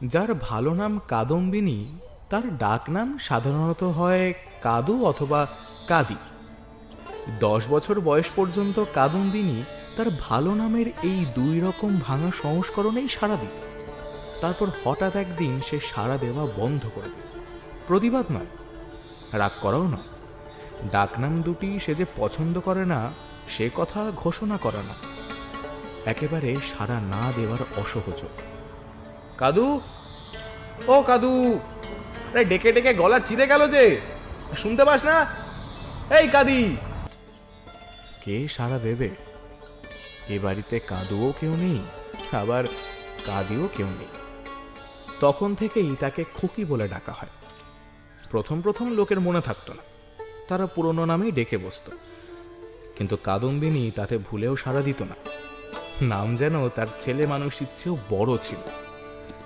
যার ভালো নাম কাদম্বিনী তার ডাক নাম সাধারণত হয় কাদু অথবা কাদি। 10 বছর বয়স পর্যন্ত কাদম্বিনী তার ভালো নামের এই দুই রকম ভাঙা সংস্করণেই সাড়া দিত। তারপর হঠাৎ একদিন সে সাড়া দেওয়া বন্ধ করে দিল। প্রতিবাদ নয়, রাগ করাও নয়, ডাকনাম দুটি সে যে পছন্দ করে না সে কথা ঘোষণা করা না, একেবারে সাড়া না দেওয়ার অসহযোগ। কাদু, ও কাদু, ডেকে ডেকে গলা চিরে গেল যে, শুনতে পাস না? এই কাদি! কে সাড়া দেবে? এ বাড়িতে কাদুও কেউ নেই, আবার কাদিও কেউ নেই। তখন থেকেই তাকে খুকি বলে ডাকা হয়। প্রথম প্রথম লোকের মনে থাকতো না, তারা পুরনো নামেই ডেকে বসত। কিন্তু কাদম্বিনী তাতে ভুলেও সাড়া দিত না। নাম যেন তার ছেলে মানুষের চেয়েও বড় ছিল,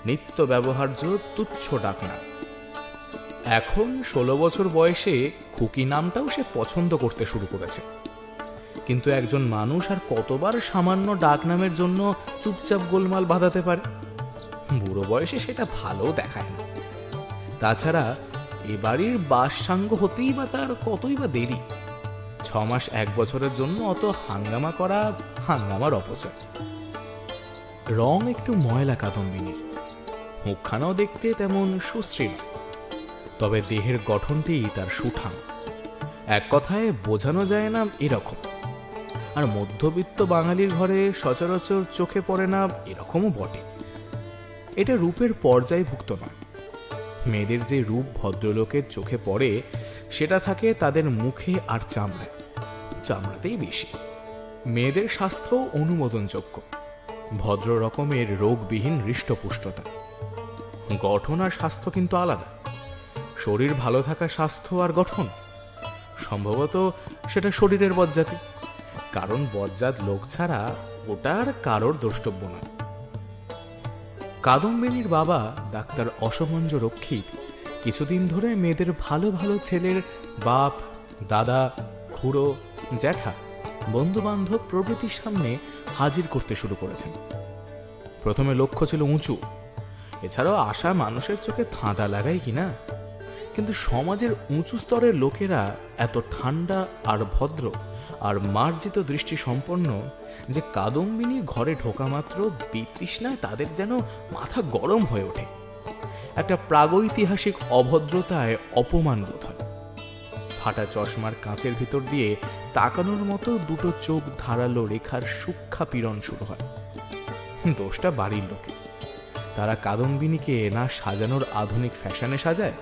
নিত্য ব্যবহার্য তুচ্ছ ডাকনাম। এখন 16 বছর বয়সে খুকি নামটাও সে পছন্দ করতে শুরু করেছে। কিন্তু একজন মানুষ আর কতবার সামান্য ডাকনামের জন্য চুপচাপ গোলমাল বাঁধাতে পারে? বুড়ো বয়সে সেটা ভালো দেখায় না। তাছাড়া এ বাড়ির বাসসাঙ্গ হতেই বা তার কতই বা দেরি। 6 মাস 1 বছরের জন্য অত হাঙ্গামা করা হাঙ্গামার অপচয়। রং একটু ময়লা কাদম্বিনীর, মুখখানাও দেখতে তেমন সুশ্রী, তবে দেহের গঠনটি তার সুঠাম। এক কথায় বোঝানো যায় না এরকম। আর মধ্যবিত্ত বাঙালির ঘরে সচরাচর চোখে পড়ে না এরকমও বটে। এটা রূপের পর্যায়ভুক্ত নয়। মেয়েদের যে রূপ ভদ্রলোকের চোখে পড়ে সেটা থাকে তাদের মুখে আর চামড়ায়, চামড়াতেই বেশি। মেয়েদের স্বাস্থ্য অনুমোদনযোগ্য, ভদ্র রকমের রোগবিহীন হৃষ্টপুষ্টতা। গঠন আর স্বাস্থ্য কিন্তু আলাদা। শরীর ভালো থাকা স্বাস্থ্য আর গঠন, সম্ভবত সেটা শরীরের বজ্জাতি, কারণ বজ্জাত লোক ছাড়া ওটা আর কারোর দ্রষ্টব্য নয়। কাদম্বিনীর বাবা ডাক্তার অসমঞ্জ রক্ষিত কিছুদিন ধরে মেয়েদের ভালো ভালো ছেলের বাপ, দাদা, খুড়ো, জ্যাঠা, বন্ধু বান্ধব প্রভৃতির সামনে হাজির করতে শুরু করেছেন। প্রথমে লক্ষ্য ছিল উঁচু, এছাড়াও আশা মানুষের চোখে ধাঁধা লাগায় কিনা। কিন্তু সমাজের উঁচু স্তরের লোকেরা এত ঠান্ডা আর ভদ্র আর মার্জিত দৃষ্টি সম্পন্ন যে কাদম্বিনী ঘরে ঢোকা মাত্র বিতৃষ্ণায় তাদের যেন মাথা গরম হয়ে ওঠে। একটা প্রাগৈতিহাসিক অভদ্রতায় অপমান বোধ হয়। ফাটা চশমার কাঁচের ভিতর দিয়ে তাকানোর মতো দুটো চোখ ধারালো রেখার সূক্ষ্ম পীড়ন শুরু হয়। দোষটা বাড়ির লোকে। তারা কাদম্বিনীকে না সাজানোর আধুনিক ফ্যাশনে সাজায়,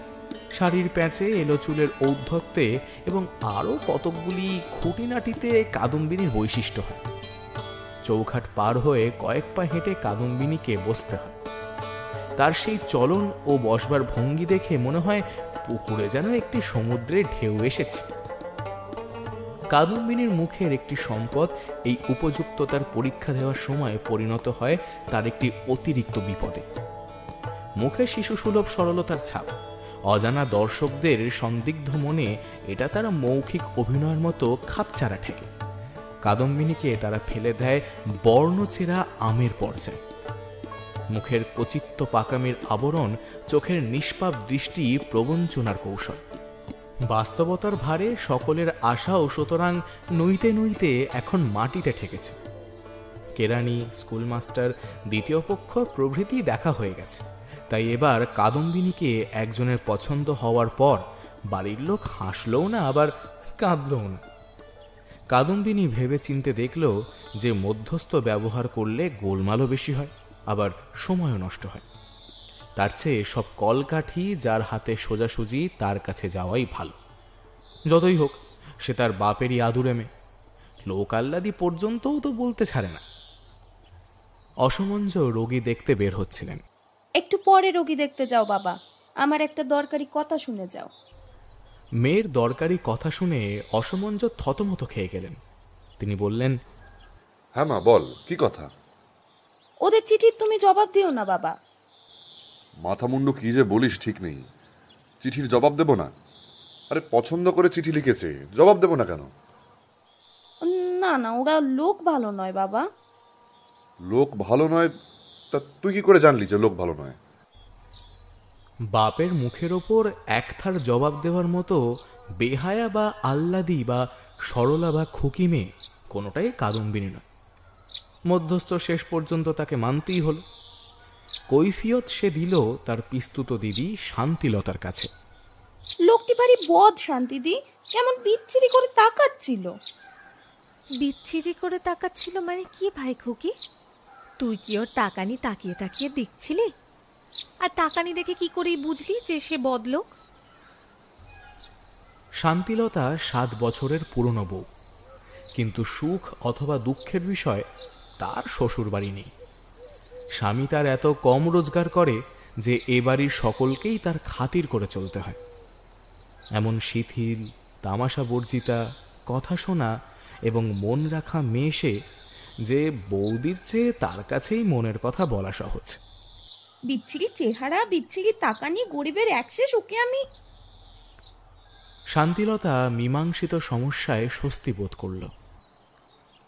শাড়ির প্যাঁচে, এলো চুলের ঔদ্ধত্যে এবং আরও কতকগুলি খুঁটিনাটিতে কাদম্বিনীর বৈশিষ্ট্য হয়। চৌখাট পার হয়ে কয়েক পা হেঁটে কাদম্বিনীকে বসতে হয়। তার সেই চলন ও বসবার ভঙ্গি দেখে মনে হয় পুকুরে যেন একটি সমুদ্রে ঢেউ এসেছে। কাদম্বিনীর মুখের একটি সম্পদ এই উপযুক্ততার পরীক্ষা দেওয়ার সময় পরিণত হয় তার একটি অতিরিক্ত বিপদে। মুখে শিশুসুলভ সরলতার ছাপ, অজানা দর্শকদের সন্দিগ্ধ মনে এটা তার মৌখিক অভিনয়ের মতো খাপচারা ঠেকে। কাদম্বিনীকে তারা ফেলে দেয় বর্ণচেরা আমের পর্যায়ে। মুখের কচিত্ত পাকামির আবরণ, চোখের নিষ্পাপ দৃষ্টি প্রবঞ্চনার কৌশল। বাস্তবতার ভারে সকলের আশাও সুতরাং নইতে নইতে এখন মাটিতে ঠেকেছে। কেরানি, স্কুলমাস্টার, দ্বিতীয় পক্ষ প্রভৃতি দেখা হয়ে গেছে। তাই এবার কাদম্বিনীকে একজনের পছন্দ হওয়ার পর বাড়ির লোক হাসলও না, আবার কাঁদলও না। কাদম্বিনী ভেবে চিনতে দেখল যে মধ্যস্থ ব্যবহার করলে গোলমালও বেশি হয়, আবার সময়ও নষ্ট হয়। তার চেয়ে সব কলকাঠি যার হাতে সোজাসুজি তার কাছে যাওয়াই ভালো। যতই হোক সে তার বাপেরই আদুরে মেয়ে, লোক আহ্লাদি পর্যন্তও তো বলতে ছাড়ে না। অসমঞ্জ রোগী দেখতে বের হচ্ছিলেন। একটু পরে রোগী দেখতে যাও বাবা, আমার একটা দরকারি কথা শুনে যাও। মেয়ের দরকারি কথা শুনে অসমঞ্জ থতমত খেয়ে গেলেন। তিনি বললেন, হ্যাঁ মা, বল, কি কথা? ওদের চিঠির তুমি জবাব দিও না বাবা। মাথা মুন্ডু কি যে বলিস ঠিক নেই। চিঠির জবাব দেব না? আরে পছন্দ করে চিঠি লিখেছে, জবাব দেব না কেন? না না, ওরা লোক ভালো নয় বাবা। লোক ভালো নয়? তা তুই কি করে জানলি যে লোক ভালো নয়? বাপের মুখের ওপর একথার জবাব দেওয়ার মতো বেহায়া বা আহ্লাদি বা সরলা বা খুকি মেয়ে কোনোটাই কাদম্বিনী নয়। মধ্যস্থ শেষ পর্যন্ত তাকে মানতেই হল। কৈফিয়ত সে দিল তার পিস্তুত দিদি শান্তিলতার কাছে। লোকটি ভারী বদ শান্তিদি, কেমন বিচ্ছিরি করে তাকাচ্ছিল। বিচ্ছিরি করে তাকাচ্ছিল মানে কি ভাই খুকি? তুই কি ওর তাকানি তাকিয়ে তাকিয়ে দেখছিলি? আর তাকানি দেখে কি করেই বুঝলি যে সে বদলোক? শান্তিলতা 7 বছরের পুরনো বউ, কিন্তু সুখ অথবা দুঃখের বিষয় তার শ্বশুর বাড়ি নেই। স্বামী তার এত কম রোজগার করে যে এ বাড়ির সকলকেই তার খাতির করে চলতে হয়। এমন শিথিল, তামাশা বর্জিতা, কথা শোনা এবং মন রাখা মেয়ে সে, যে বৌদির চেয়ে তার কাছেই মনের কথা বলা সহজ। বিচ্ছিরি চেহারা, বিচ্ছিরি তাকানি, গরিবের একশেষ ওকে আমি। শান্তিলতা মীমাংসিত সমস্যায় স্বস্তি বোধ করল।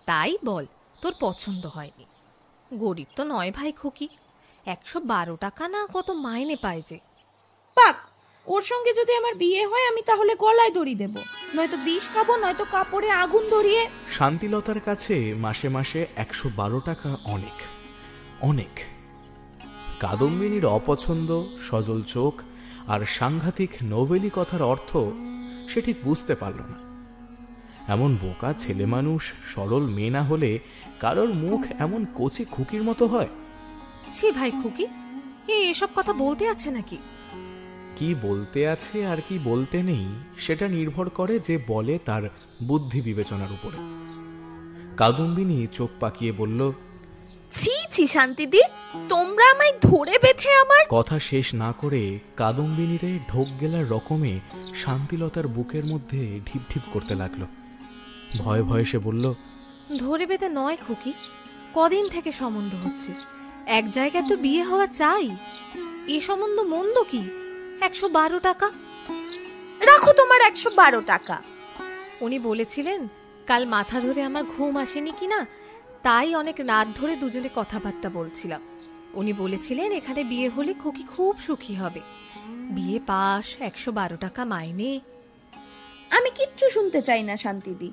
তাই বল, তোর পছন্দ হয়নি? গরিব তো নয় ভাই খুকি, 112 টাকা না কত মাইনে পায় যে। পাক, ওর সঙ্গে যদি আমার বিয়ে হয় আমি তাহলে গলায় দড়ি দেব, নয়তো বিষ খাবো, নয়তো কাপড়ে আগুন ধরিয়ে। শান্তিলতার কাছে মাসে মাসে 112 টাকা অনেক, অনেক। কাদম্বিনীর অপছন্দ, সজল চোখ আর সাংঘাতিক নোভেলি কথার অর্থ সে ঠিক বুঝতে পারল না। এমন বোকা ছেলে মানুষ, সরল মেয়ে না হলে কারোর মুখ এমন কচি খুকির মতো হয়? ছি ভাই খুকি, এসব কথা বলতে আছে নাকি? কি বলতে আছে আর কি বলতে নেই সেটা নির্ভর করে যে বলে তার বুদ্ধি বিবেচনার উপরে। কাদম্বিনী চোখ পাকিয়ে বলল, ছি ছি শান্তিদি, তোমরা আমায় ধরে বেঁধে আমার। কথা শেষ না করে কাদম্বিনীরে ঢোক গেলার রকমে শান্তিলতার বুকের মধ্যে ঢিপ ঢিপ করতে লাগলো। ভয়ে ভয়ে সে বলল, ধরে বেঁধে নয় খুকি, কদিন থেকে সম্বন্ধ হচ্ছে, এক জায়গায় তো বিয়ে হওয়া চাই। এ সম্বন্ধ মন্দ কি? 112 টাকা রাখো তোমার 112 টাকা। উনি বলেছিলেন কাল মাথা ধরে আমার ঘুম আসেনি কিনা, তাই অনেক রাত ধরে দুজনে কথাবার্তা বলছিলাম। উনি বলেছিলেন এখানে বিয়ে হলে খুকি খুব সুখী হবে। বিয়ে পাশ, 112 টাকা মাইনে। আমি কিচ্ছু শুনতে চাই না শান্তিদি।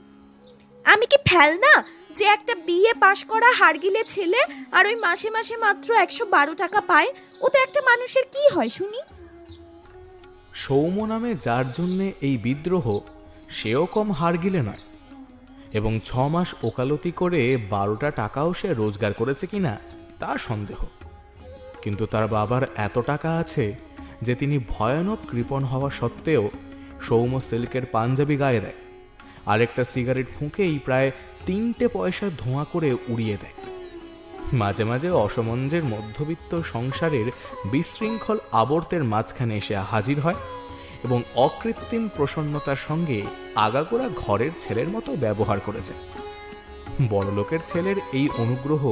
আমি কি ফেল না যে একটা বিয়ে পাশ করা হাড়গিলে ছেলে আর ওই মাসে মাসে মাত্র 112 টাকা পায়? ওতে একটা মানুষের কি হয় শুনি? সৌম নামে যার জন্যে এই বিদ্রোহ, সেও কম হাড়গিলে নয়, এবং 6 মাস ওকালতি করে 12টা টাকাও সে রোজগার করেছে কিনা তা সন্দেহ। কিন্তু তার বাবার এত টাকা আছে যে তিনি ভয়ানক কৃপণ হওয়া সত্ত্বেও সৌম সিল্কের পাঞ্জাবি গায়ে দেয়, আরেকটা সিগারেট ফুঁকেই প্রায় 3টে পয়সা ধোঁয়া করে উড়িয়ে দেয়। মাঝে মাঝে অসমঞ্জের মধ্যবিত্ত সংসারের বিশৃঙ্খল আবর্তের মাঝখানে এসে হাজির হয় এবং অকৃত্রিম প্রসন্নতার সঙ্গে আগাগোড়া ঘরের ছেলের মতো ব্যবহার করেছে। বড়লোকের ছেলের এই অনুগ্রহ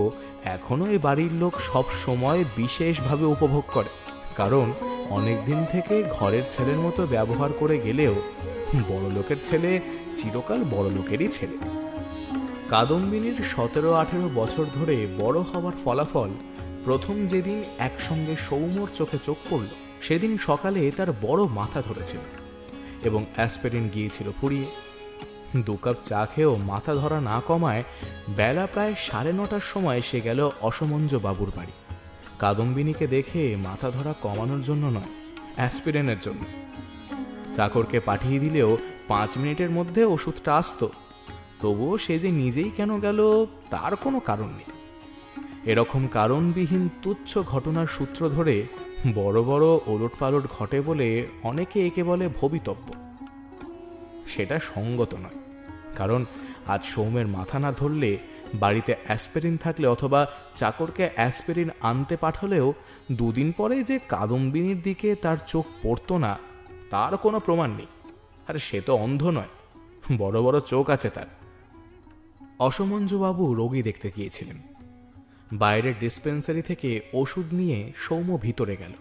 এখনো এই বাড়ির লোক সব সময় বিশেষভাবে উপভোগ করে, কারণ অনেক দিন থেকে ঘরের ছেলের মতো ব্যবহার করে গেলেও বড়লোকের ছেলে চিরকাল বড়লোকেরই ছেলে। কাদম্বিনীর 17-18 বছর ধরে বড় হওয়ার ফলাফল প্রথম যেদিন একসঙ্গে সৌম্যর চোখে চোখ পড়ল, সেদিন সকালে তার বড় মাথা ধরেছিল এবং অ্যাসপিরিন গিয়েছিল ফুরিয়ে। 2 কাপ চা খেয়েও মাথা ধরা না কমায় বেলা প্রায় 9:30টার সময় সে গেল অসমঞ্জ বাবুর বাড়ি। কাদম্বিনীকে দেখে মাথা ধরা কমানোর জন্য নয়, অ্যাসপিরিনের জন্য। চাকরকে পাঠিয়ে দিলেও 5 মিনিটের মধ্যে ওষুধটা আসতো, তবুও সে যে নিজেই কেন গেল তার কোনো কারণ নেই। এরকম কারণবিহীন তুচ্ছ ঘটনার সূত্র ধরে বড় বড় ওলটপালট ঘটে বলে অনেকে একে বলে ভবিতব্য। সেটা সঙ্গত নয়, কারণ আজ সৌমের মাথা না ধরলে বাড়িতে অ্যাসপিরিন থাকলে অথবা চাকরকে অ্যাসপিরিন আনতে পাঠালেও 2 দিন পরে যে কাদম্বিনীর দিকে তার চোখ পড়তো না তার কোনো প্রমাণ নেই। আর সে তো অন্ধ নয়, বড় বড় চোখ আছে তার। অসমঞ্জুবাবু রোগী দেখতে গিয়েছিলেন। বাইরের ডিসপেন্সারি থেকে ওষুধ নিয়ে সৌম্য ভিতরে গেল,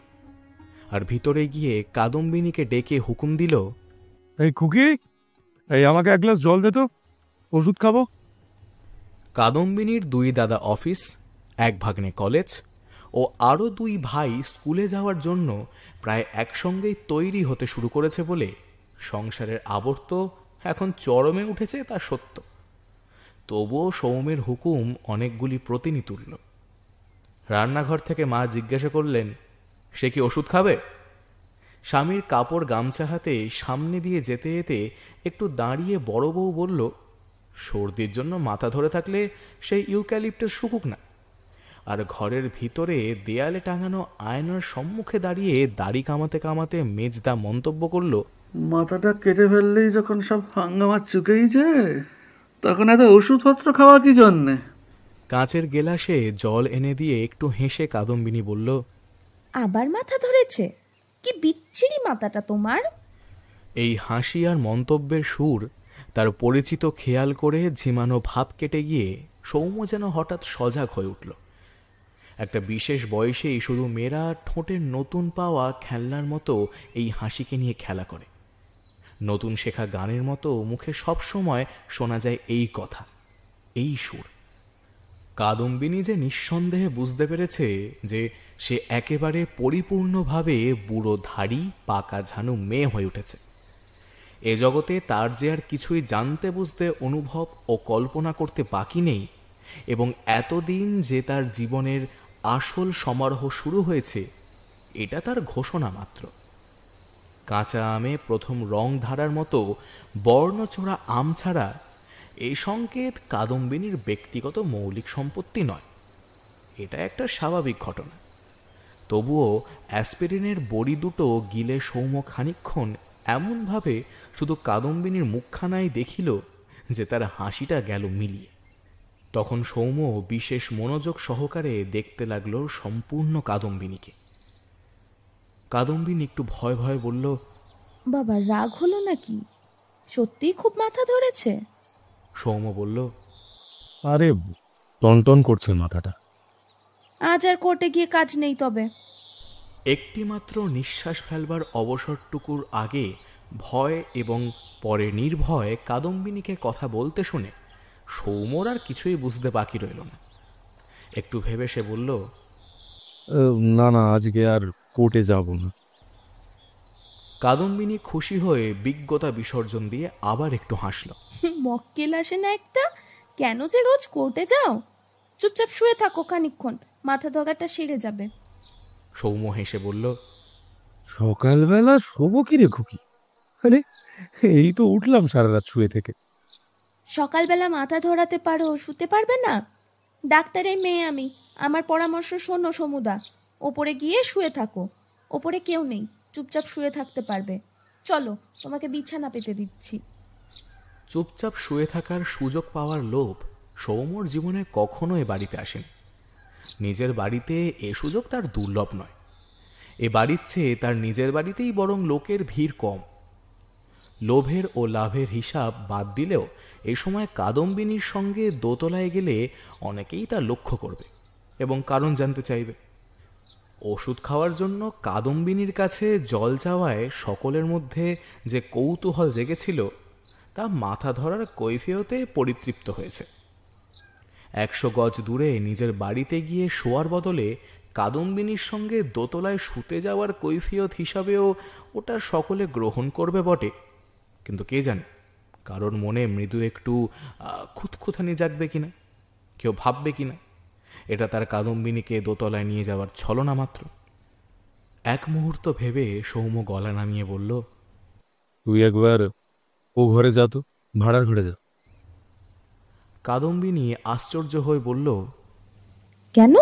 আর ভিতরে গিয়ে কাদম্বিনীকে ডেকে হুকুম দিল, এই খুকি, এই আমাকে 1 গ্লাস জল দে তো, ওষুধ খাবো। কাদম্বিনীর 2 দাদা অফিস, 1 ভাগ্নে কলেজ ও আরও 2 ভাই স্কুলে যাওয়ার জন্য প্রায় একসঙ্গেই তৈরি হতে শুরু করেছে বলে সংসারের আবর্ত এখন চরমে উঠেছে তা সত্য। তবুও সৌমের হুকুম অনেকগুলি প্রতিনি তুলল। রান্নাঘর থেকে মা জিজ্ঞাসা করলেন, সে কি ওষুধ খাবে? স্বামীর কাপড় গামছা হাতে সামনে দিয়ে যেতে যেতে একটু দাঁড়িয়ে বড় বউ বলল, সর্দির জন্য মাথা ধরে থাকলে সেই ইউক্যালিপ্টাস শুকুক না। আর ঘরের ভিতরে দেয়ালে টাঙানো আয়নার সম্মুখে দাঁড়িয়ে দাড়ি কামাতে কামাতে মেজদা মন্তব্য করল, মাথাটা কেটে ফেললেই যখন সব হাঙ্গামা চুকেই যায়, তখন এত ওষুধপত্র খাওয়া কি জন্যে? কাঁচের গেলাসে জল এনে দিয়ে একটু হেসে কাদম্বিনী বলল, আবার মাথা ধরেছে? কি বিচ্ছিরি মাথাটা তোমার। এই হাসি আর মন্তব্যের সুর তার পরিচিত খেয়াল করে ঝিমানো ভাব কেটে গিয়ে সৌম্য যেন হঠাৎ সজাগ হয়ে উঠল। একটা বিশেষ বয়সেই শুধু মেয়েরা ঠোঁটের নতুন পাওয়া খেলনার মতো এই হাসিকে নিয়ে খেলা করে। নতুন শেখা গানের মতো মুখে সবসময় শোনা যায় এই কথা, এই সুর। কাদম্বিনী যে নিঃসন্দেহে বুঝতে পেরেছে যে সে একেবারে পরিপূর্ণভাবে বুড়ো ধাড়ি পাকা ঝানু মেয়ে হয়ে উঠেছে। এ জগতে তার যে আর কিছুই জানতে বুঝতে অনুভব ও কল্পনা করতে বাকি নেই, এবং এতদিন যে তার জীবনের আসল সমারোহ শুরু হয়েছে এটা তার ঘোষণা মাত্র। কাঁচা আমে প্রথম রং ধারার মতো বর্ণচোরা আম ছাড়া এই সংকেত কাদম্বিনীর ব্যক্তিগত মৌলিক সম্পত্তি নয়। এটা একটা স্বাভাবিক ঘটনা। তবুও অ্যাসপিরিনের বড়ি দুটো গিলে সৌম্য খানিকক্ষণ এমনভাবে শুধু কাদম্বিনীর মুখখানায় দেখিল যে তার হাসিটা গেল মিলিয়ে। তখন সৌম্য বিশেষ মনোযোগ সহকারে দেখতে লাগলো সম্পূর্ণ কাদম্বিনীকে। কাদম্বিনী একটু ভয় ভয় বলল, বাবা রাগ হলো নাকি? সত্যিই খুব মাথা ধরেছে? সৌম্য বলল, আরে টনটন করছে মাথাটা। আজ আর কোর্টে গিয়ে কাজ নেই তবে। একটিমাত্র নিঃশ্বাস ফেলবার অবসরটুকুর আগে ভয় এবং পরে নির্ভয় কাদম্বিনীকে কথা বলতে শুনে সৌম্যর আর কিছুই বুঝতে বাকি রইল না। একটু ভেবে সে বলল, না না, আজকে আর কোর্টে যাব না। কাদম্বিনী খুশি হয়ে বিজ্ঞতা বিসর্জন দিয়ে আবার একটু হাসল। মক্কেল আসে না একটা? কেন যে রোজ কোর্টে যাও? চুপচাপ শুয়ে থাকো খানিকক্ষণ, মাথা ধরাটা সেরে যাবে। সৌম্য হেসে বলল, সকালবেলা শোবো কি রে খুকি? আরে এই তো উঠলাম সারা রাত শুয়ে থেকে। সকালবেলা মাথা ধরাতে পারো, শুতে পারবে না? ডাক্তারের মেয়ে আমি, আমার পরামর্শ শোনো সমুদা। ওপরে গিয়ে শুয়ে থাকো, ওপরে কেউ নেই, চুপচাপ শুয়ে থাকতে পারবে। চলো তোমাকে বিছানা পেতে দিচ্ছি। চুপচাপ শুয়ে থাকার সুযোগ পাওয়ার লোভ সৌম্যর জীবনে কখনো এ বাড়িতে আসেনি। নিজের বাড়িতে এ সুযোগ তার দুর্লভ নয়। এ বাড়ির চেয়ে তার নিজের বাড়িতেই বরং লোকের ভিড় কম। লোভের ও লাভের হিসাব বাদ দিলেও এ সময় কাদম্বিনীর সঙ্গে দোতলায় গেলে অনেকেই তা লক্ষ্য করবে এবং কারণ জানতে চাইবে। ওষুধ খাওয়ার জন্য কাদম্বিনীর কাছে জল চাওয়ায় সকলের মধ্যে যে কৌতূহল জেগেছিল তা মাথা ধরার কৈফিয়তে পরিতৃপ্ত হয়েছে। 100 গজ দূরে নিজের বাড়িতে গিয়ে শোয়ার বদলে কাদম্বিনীর সঙ্গে দোতলায় শুতে যাওয়ার কৈফিয়ত হিসাবেও ওটা সকলে গ্রহণ করবে বটে, কিন্তু কে জানে কারোর মনে মৃদু একটু খুঁতখুঁতানি জাগবে কিনা, কেউ ভাববে কিনা এটা তার কাদম্বিনীকে দোতলায় নিয়ে যাওয়ার ছলনা মাত্র। এক মুহূর্ত ভেবে সৌম্য গলা নামিয়ে বলল, তুই একবার ও ঘরে যা তো, ভাড়ার ঘরে যা। কাদম্বিনী আশ্চর্য হয়ে বলল, কেন?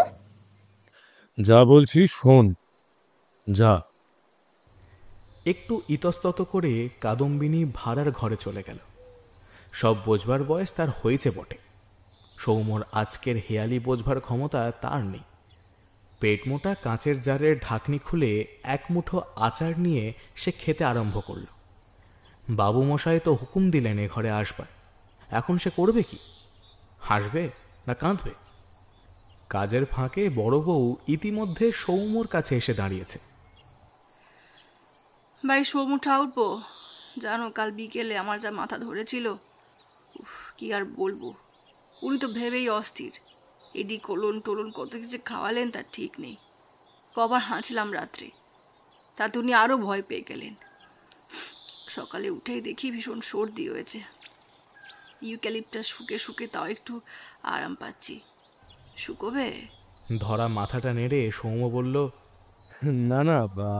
যা বলছি শোন, যা। একটু ইতস্তত করে কাদম্বিনী ভাড়ার ঘরে চলে গেল। সব বোঝবার বয়স তার হয়েছে বটে, সৌম্যর আজকের হেয়ালি বোঝবার ক্ষমতা তার নেই। পেটমোটা কাঁচের জারের ঢাকনি খুলে এক মুঠো আচার নিয়ে সে খেতে আরম্ভ করল। বাবুমশাই তো হুকুম দিলেন এ ঘরে আসবার, এখন সে করবে কি? হাসবে না কাঁদবে? কাজের ফাঁকে বড় বউ ইতিমধ্যে সৌম্যর কাছে এসে দাঁড়িয়েছে। ভাই সৌমুঠা উঠবো? জানো কাল বিকেলে আমার যা মাথা ধরেছিল, কি আর বলবো। উনি তো ভেবেই অস্থির। এডি কোলন টোলন কত কিছু খাওয়ালেন তার ঠিক নেই। কবার হাঁচলাম রাত্রে, তাতে উনি আরও ভয় পেয়ে গেলেন। সকালে উঠেই দেখি ভীষণ সর্দি হয়েছে। ইউক্যালিপটাস শুকে শুকে তাও একটু আরাম পাচ্ছি। শুকোবে? ধরা মাথাটা নেড়ে সৌম্য বলল, না না,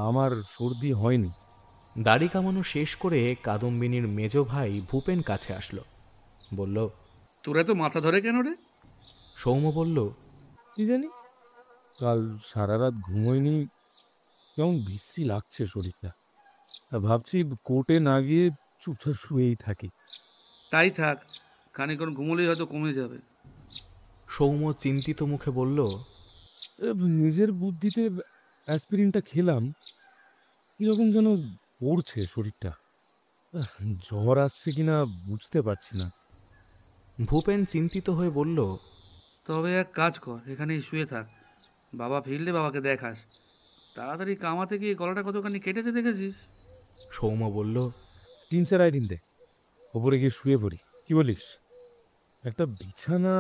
আমার সর্দি হয়নি। দাড়ি কামানো শেষ করে কাদম্বিনীর মেজ ভাই ভূপেন কাছে আসলো। বলল, তোরা তো মাথা ধরে কেন রে? সৌম্য বলল, কি জানি, কাল সারা রাত ঘুমোয়নি, কেমন বিশ্রী লাগছে শরীরটা। ভাবছি কোর্টে না গিয়ে চুপচাপ শুয়েই থাকি। তাই থাক, খানিকক্ষণ ঘুমোলেই হয়তো কমে যাবে। সৌম্য চিন্তিত মুখে বলল, নিজের বুদ্ধিতে অ্যাসপিরিনটা খেলাম, কিরকম যেন পড়ছে শরীরটা। জ্বর আসছে কিনা বুঝতে পারছি না। ভূপেন চিন্তিত হয়ে বলল, তবে এক কাজ কর, এখানেই শুয়ে থাক। বাবা ফিরলে বাবাকে দেখাস। তাড়াতাড়ি কামাতে গিয়ে গলাটা কতখানি কেটেছে দেখেছিস? সৌম্য বলল, টিনচার আইডিন দে, ওপরে গিয়ে শুয়ে পড়ি, কি বলিস? একটা বিছানা।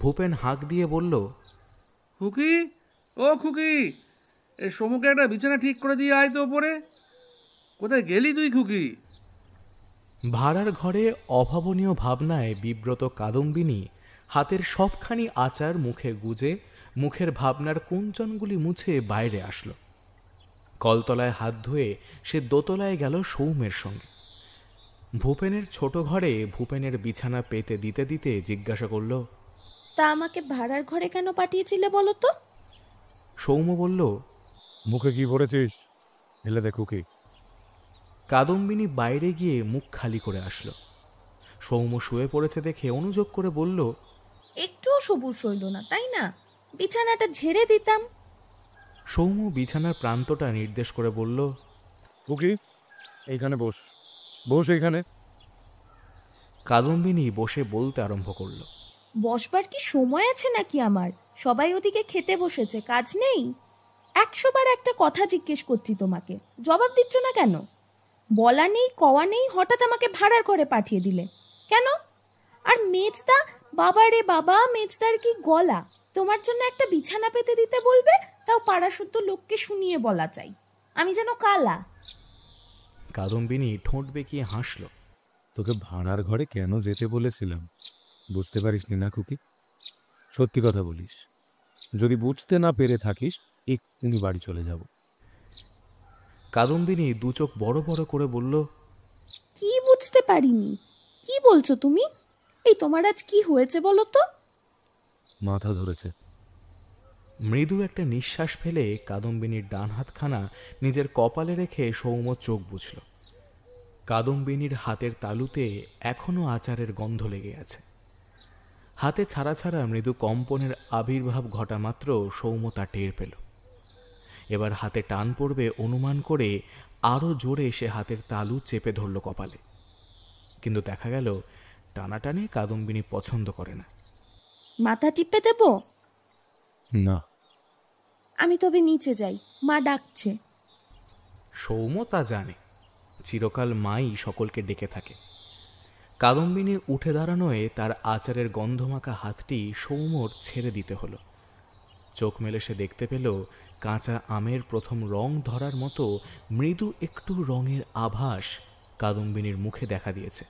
ভূপেন হাঁক দিয়ে বলল, খুকি, ও খুকি, এ সমুকে একটা বিছানা ঠিক করে দিয়ে আয় তো ওপরে। কোথায় গেলি তুই খুকি? ভাড়ার ঘরে অভাবনীয় ভাবনায় বিব্রত কাদম্বিনী হাতের সবখানি আচার মুখে গুজে মুখের ভাবনার কুঞ্চনগুলি মুছে বাইরে আসলো। কলতলায় হাত ধুয়ে সে দোতলায় গেল সৌম্যের সঙ্গে। ভূপেনের ছোট ঘরে ভূপেনের বিছানা পেতে দিতে দিতে জিজ্ঞাসা করল, তা আমাকে ভাড়ার ঘরে কেন পাঠিয়েছিলে বলো তো? সৌম্য বলল, মুখে কি পড়েছিস হেলে দেখো কি। কাদম্বিনী বাইরে গিয়ে মুখ খালি করে আসলো। সৌম্য শুয়ে পড়েছে দেখে অনুযোগ করে বলল, একটুও সবুজ হইল না, তাই না? বিছানাটা ঝেড়ে দিতাম। সৌম্য বিছানার প্রান্তটা নির্দেশ করে বলল, ওকে, এইখানে বস, বস এইখানে। কাদম্বিনী বসে বলতে আরম্ভ করল, বসবার কি সময় আছে নাকি আমার? সবাই ওদিকে খেতে বসেছে, কাজ নেই? 100 বার একটা কথা জিজ্ঞেস করছি তোমাকে, জবাব দিচ্ছ না কেন? বলা নেই কওয়া নেই, হঠাৎ আমাকে ভাড়ার ঘরে পাঠিয়ে দিলে কেন? আর মেজদা, বাবা রে বাবা, মেজদার কি গলা! তোমার জন্য একটা বিছানা পেতে দিতে বলবে, তাও পাড়াশুদ্ধ লোককে শুনিয়ে বলা চাই আমি যেন কালা। কাদম্বিনী ঠোঁট বেঁকিয়ে হাসল। তোকে ভাড়ার ঘরে কেন যেতে বলেছিলাম বুঝতে পারিসনি না খুকি? সত্যি কথা বলিস, যদি বুঝতে না পেরে থাকিস এক্ষুনি বাড়ি চলে যাব। কাদম্বিনী দু চোখ বড় বড় করে বলল, কি বুঝতে পারিনি? কি বলছো তুমি? এই তোমার আজ কি হয়েছে বলো তো? মাথা ধরেছে। মৃদু একটা নিঃশ্বাস ফেলে কাদম্বিনীর ডান হাতখানা নিজের কপালে রেখে সৌম্য চোখ বুঝল। কাদম্বিনীর হাতের তালুতে এখনো আচারের গন্ধ লেগে আছে। হাতে ছাড়া ছাড়া মৃদু কম্পনের আবির্ভাব ঘটা মাত্র সৌম্য তা টের পেল। এবার হাতে টান পড়বে অনুমান করে আরও জোরে সে হাতের তালু চেপে ধরল কপালে। কিন্তু দেখা গেল টানাটানি কাদম্বিনী পছন্দ করে না। মাথা টিপে দেব? না। আমি তবে নিচে যাই, মা ডাকছে। সৌম্য তা জানে, চিরকাল মাই সকলকে ডেকে থাকে। কাদম্বিনী উঠে দাঁড়ানোয় তার আচারের গন্ধমাখা হাতটি সৌম্যর ছেড়ে দিতে হলো। চোখ মেলে সে দেখতে পেল কাঁচা আমের প্রথম রং ধরার মতো মৃদু একটু রঙের আভাস কাদম্বিনীর মুখে দেখা দিয়েছে,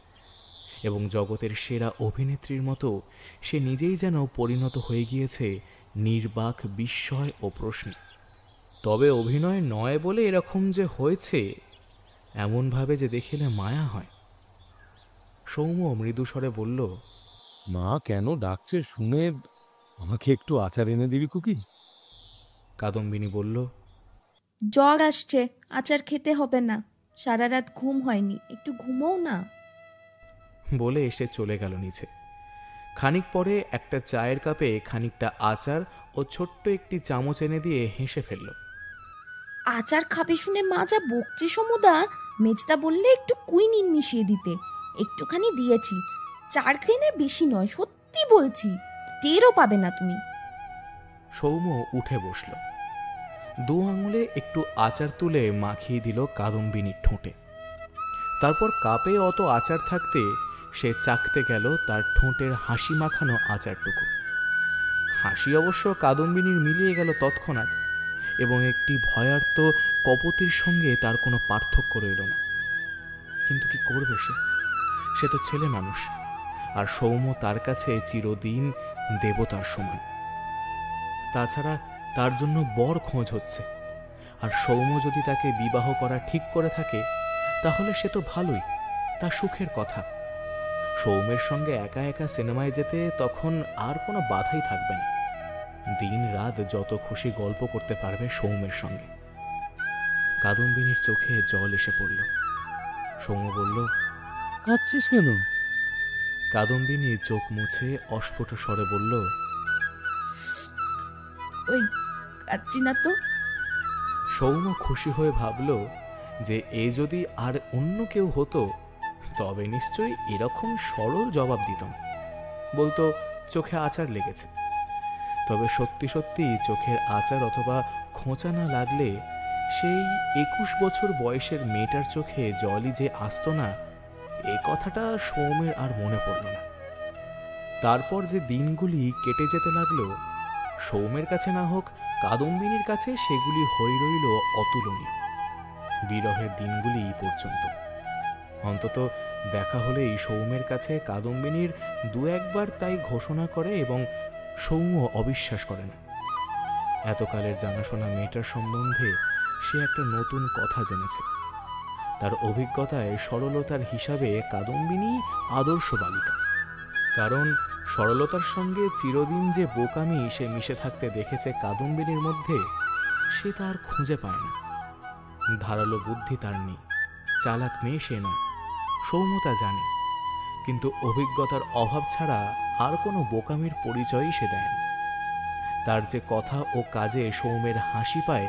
এবং জগতের সেরা অভিনেত্রীর মতো সে নিজেই যেন পরিণত হয়ে গিয়েছে নির্বাক বিস্ময় ও প্রশ্নে। তবে অভিনয় নয় বলে এরকম যে হয়েছে এমনভাবে যে দেখিলে মায়া হয়। সৌম্য মৃদুস্বরে বলল, মা কেন ডাকছে শুনে আমাকে একটু আচার এনে দিবি খুকি? কাদম্বিনী বলল, জ্বর আসছে, আচার খেতে হবে না। সারা রাত ঘুম হয়নি, একটু ঘুমোও না। বলে এসে চলে গেল নিচে। খানিক পরে একটা চায়ের কাপে খানিকটা আচার ও ছোট্ট একটি চামচ এনে দিয়ে হেসে ফেলল। আচার খাবে শুনে মা যা বকছে সমুদা, মেজদা বললে একটু কুইনিন মিশিয়ে দিতে, একটুখানি দিয়েছি। 4 গ্রেনের বেশি নয়, সত্যি বলছি, টেরও পাবে না তুমি। সৌম্য উঠে বসল। 2 আঙুলে একটু আচার তুলে মাখিয়ে দিল কাদম্বিনীর ঠোঁটে। তারপর কাপে অত আচার থাকতে সে চাখতে গেল তার ঠোঁটের হাসি মাখানো আচারটুকু। হাসি অবশ্য কাদম্বিনীর মিলিয়ে গেল তৎক্ষণাৎ, এবং একটি ভয়ার্ত কপতির সঙ্গে তার কোনো পার্থক্য রইল না। কিন্তু কি করবে সে তো ছেলে মানুষ, আর সৌম্য তার কাছে চিরদিন দেবতার সমান। তাছাড়া তার জন্য বর খোঁজ হচ্ছে, আর সৌম্য যদি তাকে বিবাহ করা ঠিক করে থাকে তাহলে সে তো ভালোই, তা সুখের কথা। সৌম্যের সঙ্গে একা একা সিনেমায় যেতে তখন আর কোনো বাধাই থাকবে না। দিন রাত যত খুশি গল্প করতে পারবে সৌম্যের সঙ্গে। কাদম্বিনীর চোখে জল এসে পড়ল। সৌম্য বলল, কাঁদছিস কেন? কাদম্বিনী চোখ মুছে অস্ফুট স্বরে বলল, ওই কাচ্ছি না তো। সৌম্য খুশি হয়ে ভাবল যে এ যদি আর অন্য কেউ হতো তবে নিশ্চয়ই এরকম সরল জবাব দিত না, বলতো চোখে আচার লেগেছে। তবে সত্যি সত্যি চোখের আচার অথবা খোঁচা না লাগলে সেই 21 বছর বয়সের মেয়েটার চোখে জলই যে আসতো না, এ কথাটা সৌম্যের আর মনে পড়ল না। তারপর যে দিনগুলি কেটে যেতে লাগলো, সৌম্যের কাছে না হোক কাদম্বিনীর কাছে সেগুলি হয়ে রইল অতুলনীয়। বিরহের দিনগুলি পর্যন্ত অন্তত দেখা হলেই সৌম্যের কাছে কাদম্বিনীর দু একবার তাই ঘোষণা করে, এবং সৌম্য অবিশ্বাস করে না। এতকালের জানাশোনা মেয়েটার সম্বন্ধে সে একটা নতুন কথা জেনেছে। তার অভিজ্ঞতায় সরলতার হিসাবে কাদম্বিনী আদর্শ বালিকা। কারণ সরলতার সঙ্গে চিরদিন যে বোকামি সে মিশে থাকতে দেখেছে কাদম্বিনীর মধ্যে, সে তার খুঁজে পায় না। ধারালো বুদ্ধি তার নেই, চালাক মেয়ে সে নয়, সৌম্যতা জানে, কিন্তু অভিজ্ঞতার অভাব ছাড়া আর কোনো বোকামির পরিচয়ই সে দেয় না। তার যে কথা ও কাজে সৌম্যের হাসি পায়,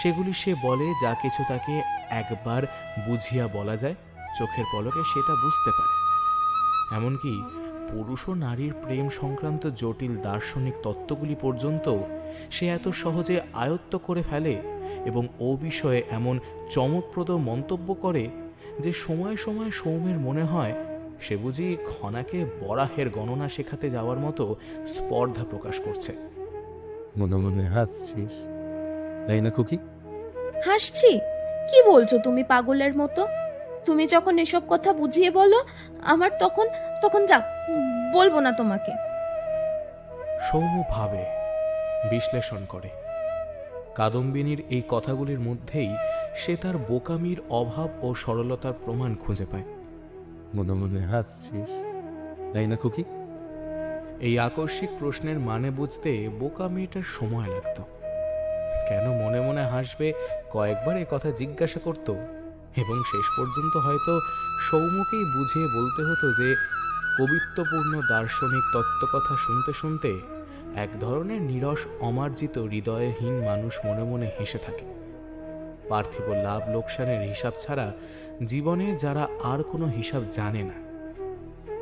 সেগুলি সে বলে যা কিছু তাকে একবার বুঝিয়া বলা যায়, চোখের পলকে সেটা বুঝতে পারে। এমনকি পুরুষ ও নারীর প্রেম সংক্রান্ত জটিল দার্শনিক তত্ত্বগুলি পর্যন্ত সে এত সহজে আয়ত্ত করে ফেলে, এবং ও বিষয়ে এমন চমকপ্রদ মন্তব্য করে যে সময় সময় সৌম্যের মনে হয় সে বুঝি খনাকে বরাহের গণনা শেখাতে যাওয়ার মতো স্পর্ধা প্রকাশ করছে। মনে মনে হাসছিস, তাই না খুকি? হাসছি? কি বলছো তুমি পাগলের মতো? তুমি যখন এসব কথা বুঝিয়ে বলো আমার, তখন তখন যাক, বলবো না তোমাকে। সৌম্য ভাবে, বিশ্লেষণ করে। কাদম্বিনীর এই কথাগুলির মধ্যেই সে তার বোকামির অভাব ও সরলতার প্রমাণ খুঁজে পায়। মনে মনে হাসছিস, তাই না খুকি? এই আকস্মিক প্রশ্নের মানে বুঝতে বোকা মেয়েটার সময় লাগত। কেন মনে মনে হাসবে কয়েকবার এ কথা জিজ্ঞাসা করত, এবং শেষ পর্যন্ত হয়তো সৌম্যকেই বুঝিয়ে বলতে হতো যে কবিত্বপূর্ণ দার্শনিক তত্ত্বকথা শুনতে শুনতে এক ধরনের নীরস অমার্জিত হৃদয়হীন মানুষ মনে মনে হেসে থাকে। পার্থিব লাভ লোকসানের হিসাব ছাড়া জীবনে যারা আর কোনো হিসাব জানে না।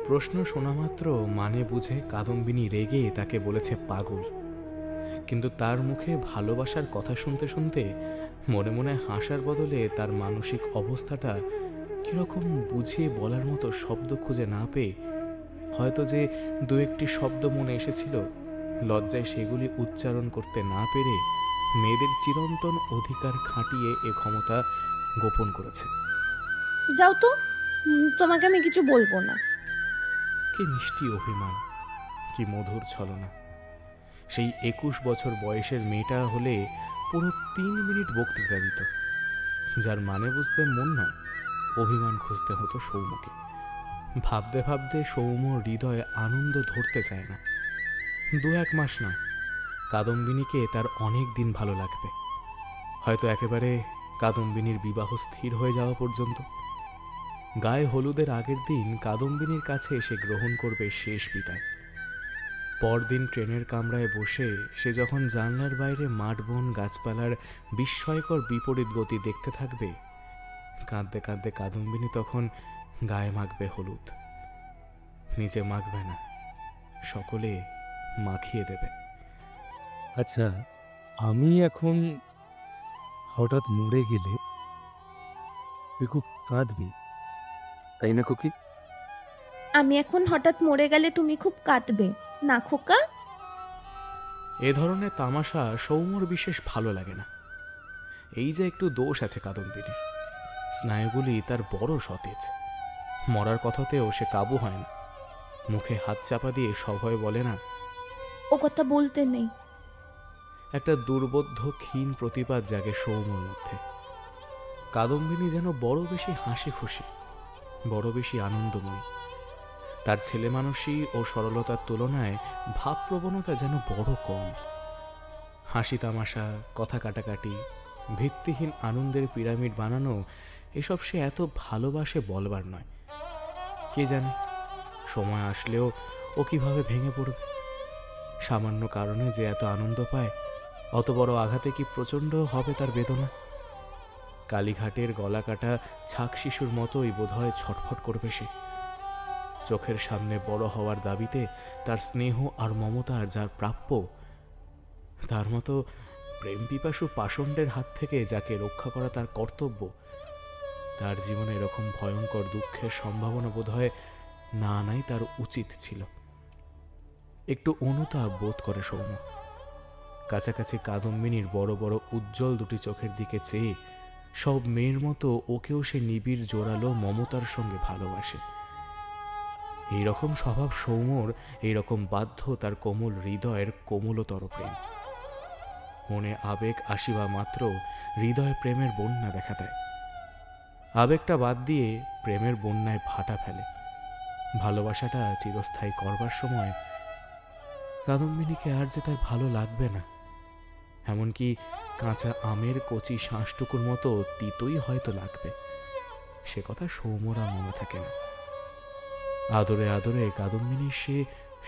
প্রশ্ন শোনা মাত্র মানে বুঝে কাদম্বিনী রেগে তাকে বলেছে পাগল, কিন্তু তার মুখে ভালোবাসার কথা শুনতে শুনতে মনে মনে হাসার বদলে তার মানসিক অবস্থাটা কিরকম বুঝিয়ে বলার মতো শব্দ খুঁজে না পেয়ে, হয়তো যে দু একটি শব্দ মনে এসেছিল, লজ্জায় সেগুলি উচ্চারণ করতে না পেরে মেয়েদের চিরন্তন অধিকার খাটিয়ে এ ক্ষমতা গোপন করেছে। যাও তো, তোমাকে আমি কিছু বলবো না। কি মিষ্টি অভিমান, কি মধুর ছলনা! সেই 21 বছর বয়সের মেয়েটা হলে পুরো 3 মিনিট বক্তৃতা দিত, যার মানে বুঝতে মন নয়, অভিমান খুঁজতে হতো সৌম্যকে। ভাবতে ভাবতে সৌম্য হৃদয়ে আনন্দ ধরতে চায় না। 2-1 মাস নয়, কাদম্বিনীকে তার অনেক দিন ভালো লাগবে, হয়তো একেবারে কাদম্বিনীর বিবাহ স্থির হয়ে যাওয়া পর্যন্ত। গায়ে হলুদের আগের দিন কাদম্বিনীর কাছে এসে গ্রহণ করবে শেষ বিদায়। পরদিন ট্রেনের কামরায় বসে সে যখন জানলার বাইরে মাঠ বন গাছপালার বিস্ময়কর বিপরীত গতি দেখতে থাকবে, কাঁদতে কাঁদতে কাদম্বিনী তখন গায়ে মাখবে হলুদ। নিজে মাখবে না, সকলে মাখিয়ে দেবে। আচ্ছা, আমি এখন হঠাৎ মরে গেলে তুই খুব কাঁদবি, তাই না খুকি? আমি এখন হঠাৎ মরে গেলে তুমি খুব কাঁদবে না খোকা? এ ধরনের তামাশা সৌম্যর বিশেষ ভালো লাগে না। এই যে একটু দোষ আছে কাদম্বিনীর, স্নায়ুগুলি তার বড় সতেজ। মরার কথাতেও সে কাবু হয় না, মুখে হাত চাপা দিয়ে সভয়ে বলে না। ও কথা বলতে নেই। একটা দুর্বোধ্য ক্ষীণ প্রতিবাদ জাগে সৌম্যর মধ্যে। কাদম্বিনী যেন বড় বেশি হাসি খুশি, বড় বেশি আনন্দময়ী। তার ছেলে মানুষই ও সরলতার তুলনায় ভাবপ্রবণতা যেন বড় কম। হাসি তামাশা, কথা কাটাকাটি, ভিত্তিহীন আনন্দের পিরামিড বানানো, এসব সে এত ভালোবাসে বলবার নয়। কে জানে সময় আসলেও ও কিভাবে ভেঙে পড়বে। সামান্য কারণে যে এত আনন্দ পায়, অত বড় আঘাতে কি প্রচণ্ড হবে তার বেদনা। কালীঘাটের গলা কাটা ছাক শিশুর মতোই বোধহয় ছটফট করবে সে। চোখের সামনে বড় হওয়ার দাবিতে তার স্নেহ আর মমতার যার প্রাপ্য, তার মতো প্রেম পিপাসু পাষণ্ডের হাত থেকে যাকে রক্ষা করা তার কর্তব্য, তার জীবনে এরকম ভয়ঙ্কর দুঃখের সম্ভাবনা বোধহয় না নাই তার উচিত ছিল। একটু অনুতাপ বোধ করে সৌম্য। কাছাকাছি কাদম্বিনীর বড় বড় উজ্জ্বল দুটি চোখের দিকে চেয়ে সব মেয়ের মতো ওকেও সে নিবিড় জোরালো মমতার সঙ্গে ভালোবাসে। এইরকম স্বভাব সৌম্যর, এইরকম বাধ্য তার কোমল হৃদয়ের কোমলতর প্রেম। মনে আবেগ আসিবা মাত্র হৃদয় প্রেমের বন্যা দেখা দেয়। আবেগটা বাদ দিয়ে প্রেমের বন্যায় ভাটা ফেলে। ভালোবাসাটা চিরস্থায়ী করবার সময় কাদম্বিনীকে আর যে তার ভালো লাগবে না, এমনকি কাঁচা আমের কচি শাঁসটুকুর মতো তিতই হয়তো লাগবে, সে কথা সৌম্যরা মনে থাকে না। আদরে আদরে কাদম্বিনী সে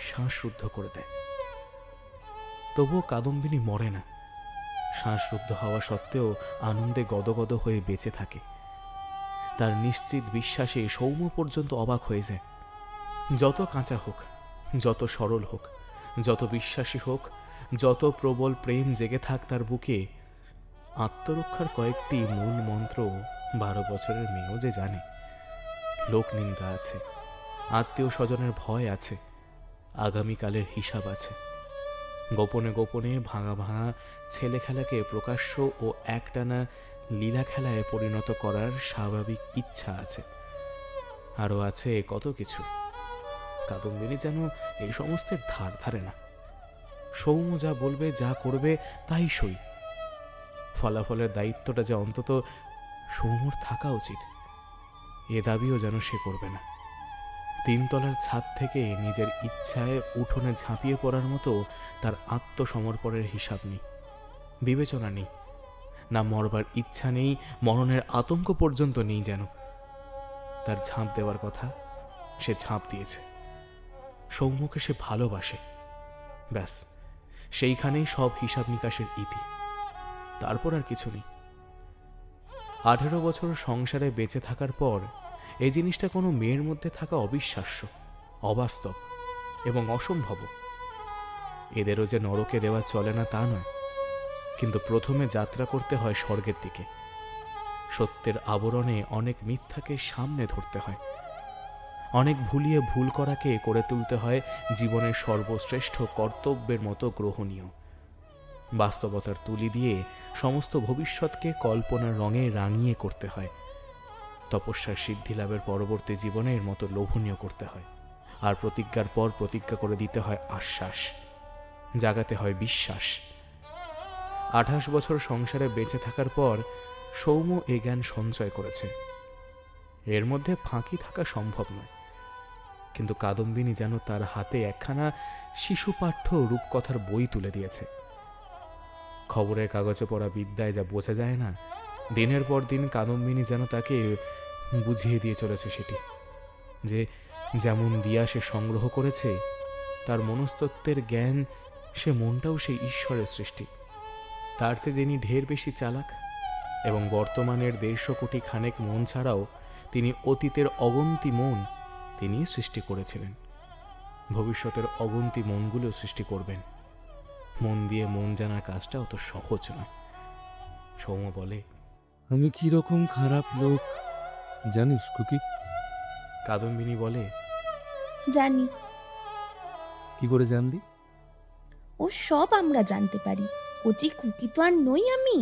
শ্বাসরুদ্ধ করে দেয়। তবুও কাদম্বিনী মরে না। শ্বাসরুদ্ধ হওয়া সত্ত্বেও আনন্দে গদগদ হয়ে বেঁচে থাকে। তার নিশ্চিত বিশ্বাসে সৌম্য পর্যন্ত অবাক হয়ে যায়। যত কাঁচা হোক, যত সরল হোক, যত বিশ্বাসী হোক, যত প্রবল প্রেম জেগে থাক তার বুকে, আত্মরক্ষার কয়েকটি মূল মন্ত্র 12 বছরের মেয়েও যে জানে। লোক নিন্দা আছে, আত্মীয় স্বজনের ভয় আছে, আগামীকালের হিসাব আছে। গোপনে গোপনে ভাঙা ভাঙা ছেলে খেলাকে প্রকাশ্য ও একটানা লীলা খেলায় পরিণত করার স্বাভাবিক ইচ্ছা আছে। আরও আছে কত কিছু। কাদম্বিনী যেন এই সমস্তের ধার ধারে না। সৌম্য যা বলবে, যা করবে তাই সই। ফলাফলের দায়িত্বটা যে অন্তত সৌম্যর থাকা উচিত, এ দাবিও যেন সে করবে না। 3 তলার ছাদ থেকে নিজের ইচ্ছায় উঠোনে ঝাঁপিয়ে পড়ার মতো তার আত্মসমর্পণের হিসাব নেই, বিবেচনা নেই, না মরবার ইচ্ছা নেই, মরণের আতঙ্ক পর্যন্ত নেই। যেন তার ঝাঁপ দেওয়ার কথা, সে ঝাঁপ দিয়েছে। সৌম্যকে সে ভালোবাসে, ব্যাস সেইখানেই সব হিসাব নিকাশের ইতি। তারপর আর কিছু নেই। 18 বছর সংসারে বেঁচে থাকার পর এই জিনিসটা কোনো মেয়ের মধ্যে থাকা অবিশ্বাস্য, অবাস্তব এবং অসম্ভব। এদেরও যে নরকে দেওয়া চলে না তা নয়, কিন্তু প্রথমে যাত্রা করতে হয় স্বর্গের দিকে। সত্যের আবরণে অনেক মিথ্যাকে সামনে ধরতে হয়, অনেক ভুলিয়ে ভুল করাকে করে তুলতে হয় জীবনের সর্বশ্রেষ্ঠ কর্তব্যের মতো গ্রহণীয়। বাস্তবতার তুলি দিয়ে সমস্ত ভবিষ্যৎকে কল্পনার রঙে রাঙিয়ে করতে হয়। তপস্যার সিদ্ধি লাভের পরবর্তী জীবনের মতো লোভনীয় করতে হয়। আর প্রতিজ্ঞার পর প্রতিজ্ঞা করে দিতে হয় আশ্বাস, জাগাতে হয় বিশ্বাস। 28 বছর সংসারে বেঁচে থাকার পর সৌম্য এ জ্ঞান সঞ্চয় করেছে। এর মধ্যে ফাঁকি থাকা সম্ভব নয়, কিন্তু কাদম্বিনী যেন তার হাতে একখানা শিশুপাঠ্য রূপকথার বই তুলে দিয়েছে। খবরের কাগজে পড়া বিদ্যায় যা বোঝা যায় না, দিনের পর দিন কাদম্বিনী যেন তাকে বুঝিয়ে দিয়ে চলেছে সেটি, যে যেমন দিয়া সে সংগ্রহ করেছে, তার মনস্তত্ত্বের জ্ঞান, সে মনটাও সেই ঈশ্বরের সৃষ্টি। তার চেয়ে যিনি ঢের বেশি চালাক, এবং বর্তমানের 150 কোটি খানেক মন ছাড়াও তিনি অতীতের অগন্তি মন তিনি সৃষ্টি করেছিলেন। ভবিষ্যতের অগন্তি মনগুলো সৃষ্টি করবেন। মন দিয়ে মন জানার কাজটা অত সহজ নয়। সৌম্য বলে, আমি কিরকম খারাপ লোক জানিস খুকি? কাদম্বিনী বলে, জানি। কি করে জানলি? ও সব আমরা জানতে পারি, কচি খুকি তো আর নই আমি।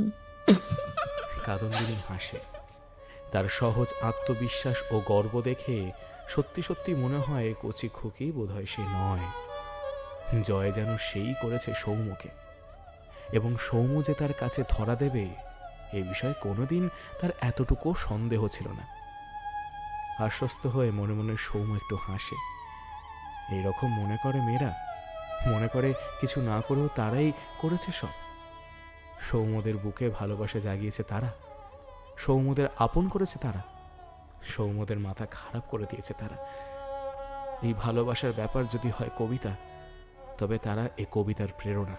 কাদম্বিনী হাসে। তার সহজ আত্মবিশ্বাস ও গর্ব দেখে সত্যি সত্যি মনে হয় কচি খুকি বোধহয় সে নয়। জয় যেন সেই করেছে সৌম্যকে, এবং সৌম্য যে তার কাছে ধরা দেবে এ বিষয়ে কোনোদিন তার এতটুকু সন্দেহ ছিল না। আশ্বস্ত হয়ে মনে মনে সৌম্য একটু হাসে। এইরকম মনে করে মেয়েরা, মনে করে কিছু না করেও তারাই করেছে সব। সৌম্যদের বুকে ভালোবাসা জাগিয়েছে তারা, সৌম্যদের আপন করেছে তারা, সৌম্যদের মাথা খারাপ করে দিয়েছে তারা। এই ভালোবাসার ব্যাপার যদি হয় কবিতা, তবে তারা এ কবিতার প্রেরণা।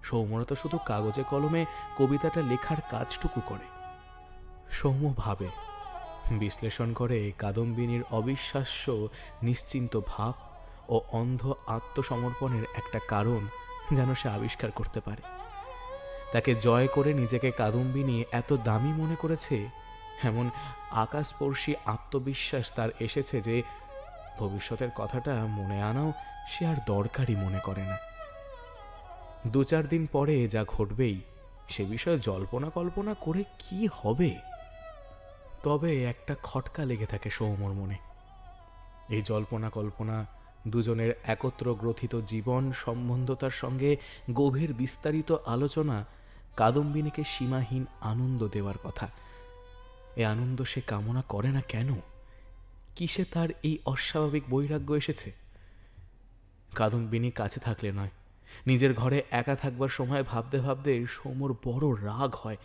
সৌম্যরা তো শুধু কাগজে কলমে কবিতাটা লেখার কাজটুকু করে। সৌম্য ভাবে, বিশ্লেষণ করে কাদম্বিনীর অবিশ্বাস্য নিশ্চিন্ত ভাব ও অন্ধ আত্মসমর্পণের একটা কারণ যেন সে আবিষ্কার করতে পারে। তাকে জয় করে নিজেকে কাদম্বিনী এত দামি মনে করেছে, এমন আকাশস্পর্শী আত্মবিশ্বাস তার এসেছে যে ভবিষ্যতের কথাটা মনে আনাও সে আর দরকারই মনে করে না। 2-4 দিন পরে যা ঘটবেই সে বিষয়ে জল্পনা কল্পনা করে কি হবে। তবে একটা খটকা লেগে থাকে সৌম্যর মনে। এই জল্পনা কল্পনা, দুজনের একত্র গ্রথিত জীবন সম্বন্ধতার সঙ্গে গভীর বিস্তারিত আলোচনা কাদম্বিনীকে সীমাহীন আনন্দ দেওয়ার কথা। এ আনন্দ সে কামনা করে না কেন? কিসে তার এই অস্বাভাবিক বৈরাগ্য এসেছে? কাদম্বিনী কাছে থাকলে নয়, নিজের ঘরে একা থাকবার সময় ভাবতে ভাবতে সৌম্যর বড় রাগ হয়।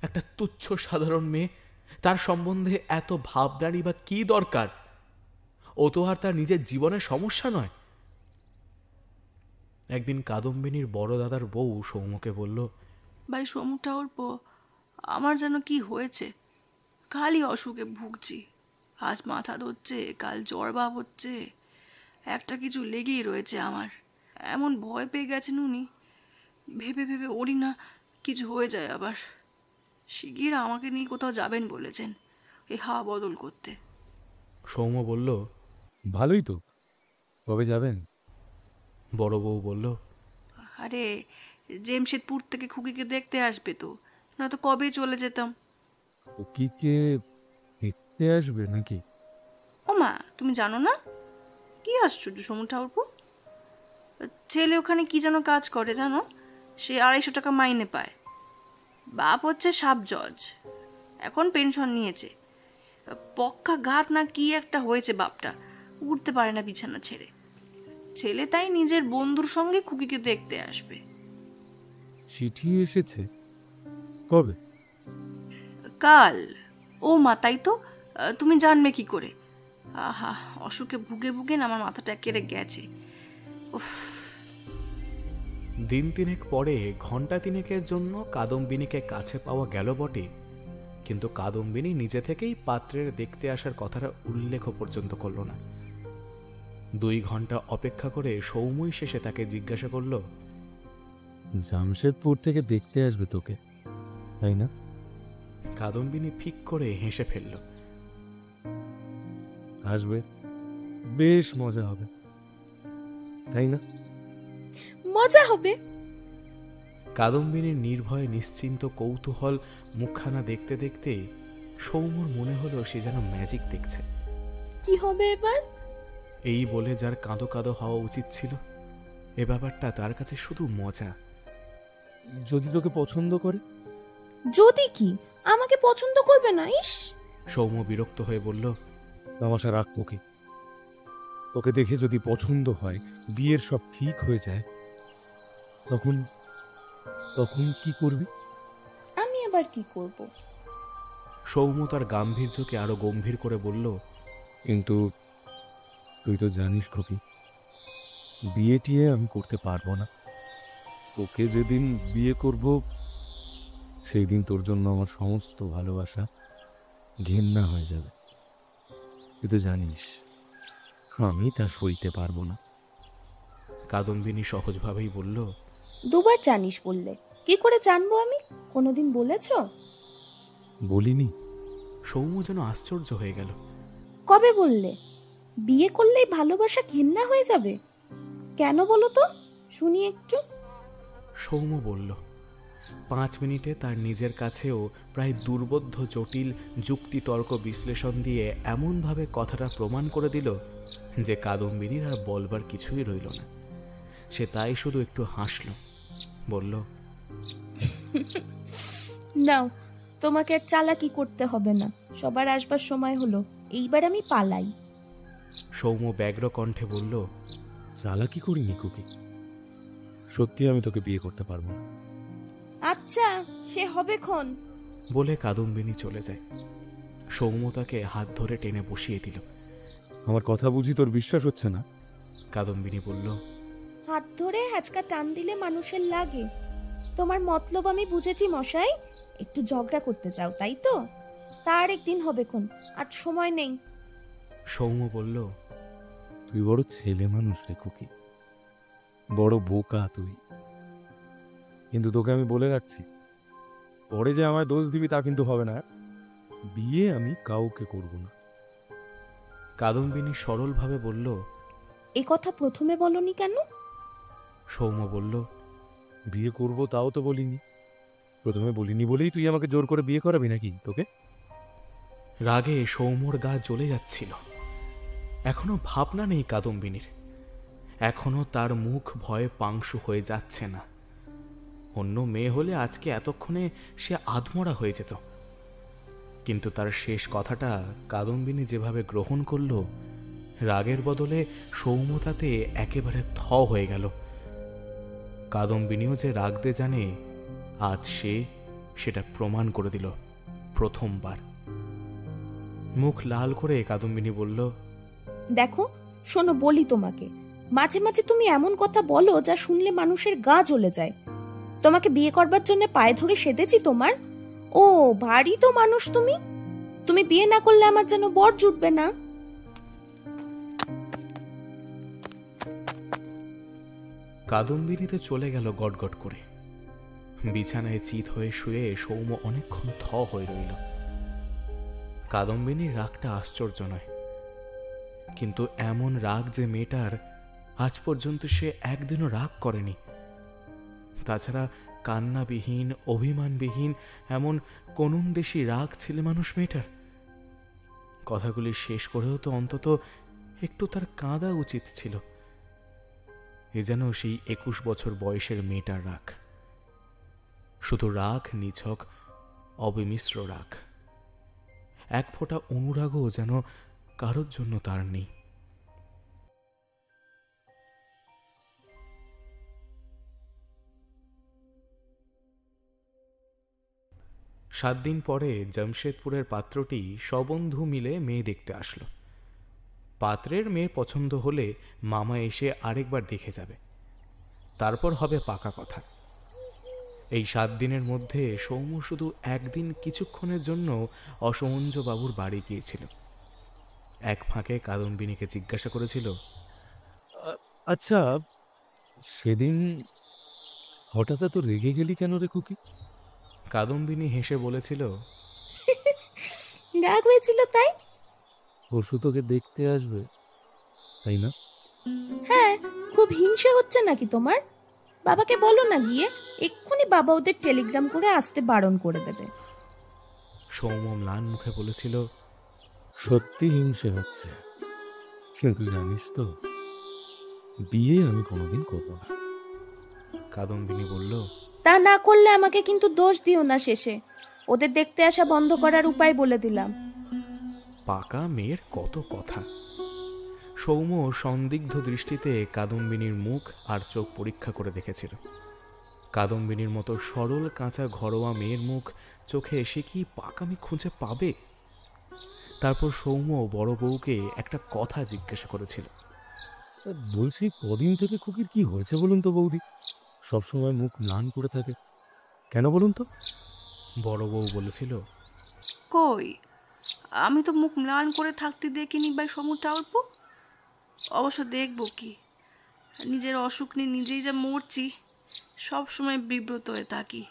একটা তুচ্ছ সাধারণ মেয়ে, তার সম্বন্ধে এত ভাবনারই বা কি দরকার? ও তো আর তার নিজের জীবনের সমস্যা নয়। একদিন কাদম্বিনীর বড় দাদার বউ সৌম্যকে বলল, ভাই সমু ঠাকুরপো, আমার যেন কি হয়েছে, খালি অসুখে ভুগছি। আজ মাথা ধরছে, কাল জ্বর ভাব হচ্ছে, একটা কিছু লেগেই রয়েছে আমার। এমন ভয় পেয়ে গেছেন উনি, ভেবে ভেবে ওরই না কিছু হয়ে যায় আবার। শিগগির আমাকে নিয়ে কোথাও যাবেন বলেছেন, এই হাওয়া বদল করতে। সৌম্য বলল, ভালোই তো, কবে যাবেন? বড় বউ বলল, আরে জেমশেদপুর থেকে খুকিকে দেখতে আসবে তো, নয়তো কবে চলে যেতাম। খুকিকে দেখতে আসবে নাকি? ও মা, তুমি জানো না? কি আশ্চর্য সমু ঠাকুরপো, ছেলে ওখানে কি যেন কাজ করে জানো? সে 250 টাকা মাইনে পায়। বাপ হচ্ছে সাব জজ, এখন পেনশন নিয়েছে। পক্ষাঘাত না কি একটা হয়েছে বাপটা, উঠতে পারে না বিছানা ছেড়ে। ছেলে তাই নিজের বন্ধুর সঙ্গে খুকিকে দেখতে আসবে। চিঠি এসেছে? কবে? কাল। ও মা, তাই তো, তুমি জানবে কি করে? আহা, অসুখে ভুগে ভুগে না আমার মাথাটা কেড়ে গেছে। উফ। দিন 3 পরে ঘণ্টা 3 জন্য কাদম্বিনীকে কাছে পাওয়া গেল বটে, কিন্তু কাদম্বিনী নিজে থেকেই পাত্রের দেখতে আসার কথাটা উল্লেখ পর্যন্ত করল না। 2 ঘন্টা অপেক্ষা করে সৌম্যই শেষে তাকে জিজ্ঞাসা করল, জামশেদপুর থেকে দেখতে আসবে তোকে, তাই না? কাদম্বিনী ফিক করে হেসে ফেলল। আসবে, বেশ মজা হবে, তাই না? মজা হবে। কাদম্বিনীর নির্ভয় নিশ্চিন্ত কৌতূহল মুখখানা দেখতে দেখতে সৌম্যর মনে হলো সে যেন ম্যাজিক দেখছে। কি হবে এবার? এই বলে যার কাঁদো কাঁদো হওয়া উচিত ছিল, এ ব্যাপারটা তার কাছে শুধু মজা। যদি তোকে পছন্দ করে? যদি কি আমাকে পছন্দ করবে না? ইস! সৌম্য বিরক্ত হয়ে বলল, তামাশা রাখ তোকে। তোকে দেখে যদি পছন্দ হয়, বিয়ের সব ঠিক হয়ে যায়, তখন তখন কি করবি? আমি আবার কি করব? সৌম্য তার গাম্ভীর্যকে আরো গম্ভীর করে বলল, কিন্তু তুই তো জানিস খোকি, বিয়ে টিয়ে আমি করতে পারবো না। তোকে যেদিন বিয়ে করব, সেই দিন তোর জন্য আমার সমস্ত ভালোবাসা ঘেন্না হয়ে যাবে। তুই তো জানিস আমি তা সইতে পারবো না। কাদম্বিনী সহজভাবেই বলল, 2 বার জানিস বললে, কি করে জানবো আমি? কোনোদিন বলেছো? বলিনি। সৌম্য যেন আশ্চর্য হয়ে গেল। কবে বললে? বিয়ে করলেই ভালোবাসা ঘেন্না হয়ে যাবে? কেন বলো তো? শুনি একটু। সৌম্য বলল। 5 মিনিটে তার নিজের কাছেও প্রায় দুর্বোধ্য জটিল যুক্তিতর্ক বিশ্লেষণ দিয়ে এমনভাবে কথাটা প্রমাণ করে দিল যে কাদম্বিনীর আর বলবার কিছুই রইল না। সে তাই শুধু একটু হাসল, বলল, নাও, তোমাকে আর চালাকি করতে হবে না, সবার আসবার সময় হলো, এইবার আমি পালাই। সৌম্য ব্যগ্র কণ্ঠে বলল, চালাকি করিনি খুকি, সত্যি আমি তোকে বিয়ে করতে পারবো না। আচ্ছা, সে হবে ক্ষণ। বলে কাদম্বিনী চলে যায়। সৌম্য তাকে হাত ধরে টেনে বসিয়ে দিল। আমার কথা বুঝি তোর বিশ্বাস হচ্ছে না? কাদম্বিনী বলল, হাত ধরে হ্যাচকা টান দিলে মানুষের লাগে। তোমার মতলব আমি বুঝেছি মশাই, একটু ঝগড়া করতে চাও তাই তো? তার একদিন হবে ক্ষণ, আর সময় নেই। সৌম্য বলল, তুই বড় ছেলে মানুষ রে খুকি, বড় বোকা তুই। কিন্তু তোকে আমি বলে রাখছি, পরে যে আমায় দোষ দিবি তা কিন্তু হবে না। বিয়ে আমি কাউকে করব না। কাদম্বিনী সরলভাবে বলল, এ কথা প্রথমে বলনি কেন? সৌম্য বলল, বিয়ে করব তাও তো বলিনি। প্রথমে বলিনি বলেই তুই আমাকে জোর করে বিয়ে করাবি নাকি তোকে? রাগে সৌম্যর গা জ্বলে যাচ্ছিল। এখনো ভাবনা নেই কাদম্বিনীর, এখনো তার মুখ ভয়ে পাংশু হয়ে যাচ্ছে না। অন্য মেয়ে হলে আজকে এতক্ষণে সে আধমরা হয়ে যেত, কিন্তু তার শেষ কথাটা কাদম্বিনী যেভাবে গ্রহণ করল, রাগের বদলে সৌম্য তাতে একেবারে থ হয়ে গেল। কাদম্বিনীও যে রাগতে জানে, আজ সে সেটা প্রমাণ করে দিল প্রথমবার। মুখ লাল করে কাদম্বিনী বলল, দেখো, শোনো বলি তোমাকে, মাঝে মাঝে তুমি এমন কথা বলো যা শুনলে মানুষের গা জ্বলে যায়। তোমাকে বিয়ে করবার জন্য পায়ে ধরে সেধেছি তোমার। ও ভারী তো মানুষ তুমি। তুমি বিয়ে না করলে আমার যেন বর জুটবে না। কাদম্বিনীতে চলে গেল গটগট করে। বিছানায় চিত হয়ে শুয়ে সৌম্য অনেকক্ষণ থ হয়ে রইল। কাদম্বিনীর রাগটা আশ্চর্য নয়, কিন্তু এমন রাগ যে মেয়েটার, আজ পর্যন্ত সে একদিনও রাগ করেনি। তাছাড়া কান্নাবিহীন, অভিমানবিহীন এমন কোনদেশী রাগ ছেলে মানুষ মেয়েটার। কথাগুলি শেষ করেও তো অন্তত একটু তার কাঁদা উচিত ছিল। এ যেন সেই 21 বছর বয়সের মেয়েটার রাগ, শুধু রাগ, নিছক অবিমিশ্র রাগ। এক ফোঁটা অনুরাগও যেন কারোর জন্য তার নেই। সাত দিন পরে জামশেদপুরের পাত্রটি সবন্ধু মিলে মেয়ে দেখতে আসলো। পাত্রের মেয়ে পছন্দ হলে মামা এসে আরেকবার দেখে যাবে, তারপর হবে পাকা কথা। এই 7 দিনের মধ্যে সৌম্য শুধু একদিন কিছুক্ষণের জন্য অসমঞ্জ বাবুর বাড়ি গিয়েছিল। এক ফাঁকে কাদম্বিনীকে জিজ্ঞাসা করেছিল, আচ্ছা, সেদিন হঠাৎ এত রেগে গেলি কেন রে খুকি? কাদম্বিনী হেসে বলেছিল, রাগ হয়েছিল তাই। পরশু তোকে দেখতে আসবে, তাই না? হ্যাঁ, খুব হিংসে হচ্ছে নাকি তোমার? বাবাকে বলো না গিয়ে, এক্ষুনি বাবা ওদের টেলিগ্রাম করে আসতে বারণ করে দেবে। সৌম্য ম্লান মুখে বলেছিল, সত্যি হিংসে হচ্ছে, কিন্তু জানিস তো, বিয়ে আমি কোনোদিন করবো না। কাদম্বিনী বলল, তা না করলে আমাকে কিন্তু দোষ দিও না শেষে। ওদের দেখতে আসা বন্ধ করার উপায় বলে দিলাম। পাকা মেয়ের কত কথা। সৌম্য সন্দিগ্ধ দৃষ্টিতে কাদম্বিনীর মুখ আর চোখ পরীক্ষা করে দেখেছিল। কাদম্বিনীর মতো সরল কাঁচা ঘরোয়া মেয়ের মুখ চোখে এসে কি পাকামি খুঁজে পাবে? তারপর সৌম্য বড় বউকে একটা কথা জিজ্ঞাসা করেছিল। বলছি, কদিন থেকে খুকির কি হয়েছে বলুন তো বৌদি? সবসময় মুখ ম্লান করে থাকে কেন বলুন তো? বড় বউ বলেছিল, কই, আমি তো মুখ ম্লান করে থাকতে দেখিনি ভাই সমুটা অল্প। অবশ্য দেখবো কি, নিজের অসুখ নিয়ে নিজেই যা মরছি, সব সময় বিব্রত হয়ে থাকি।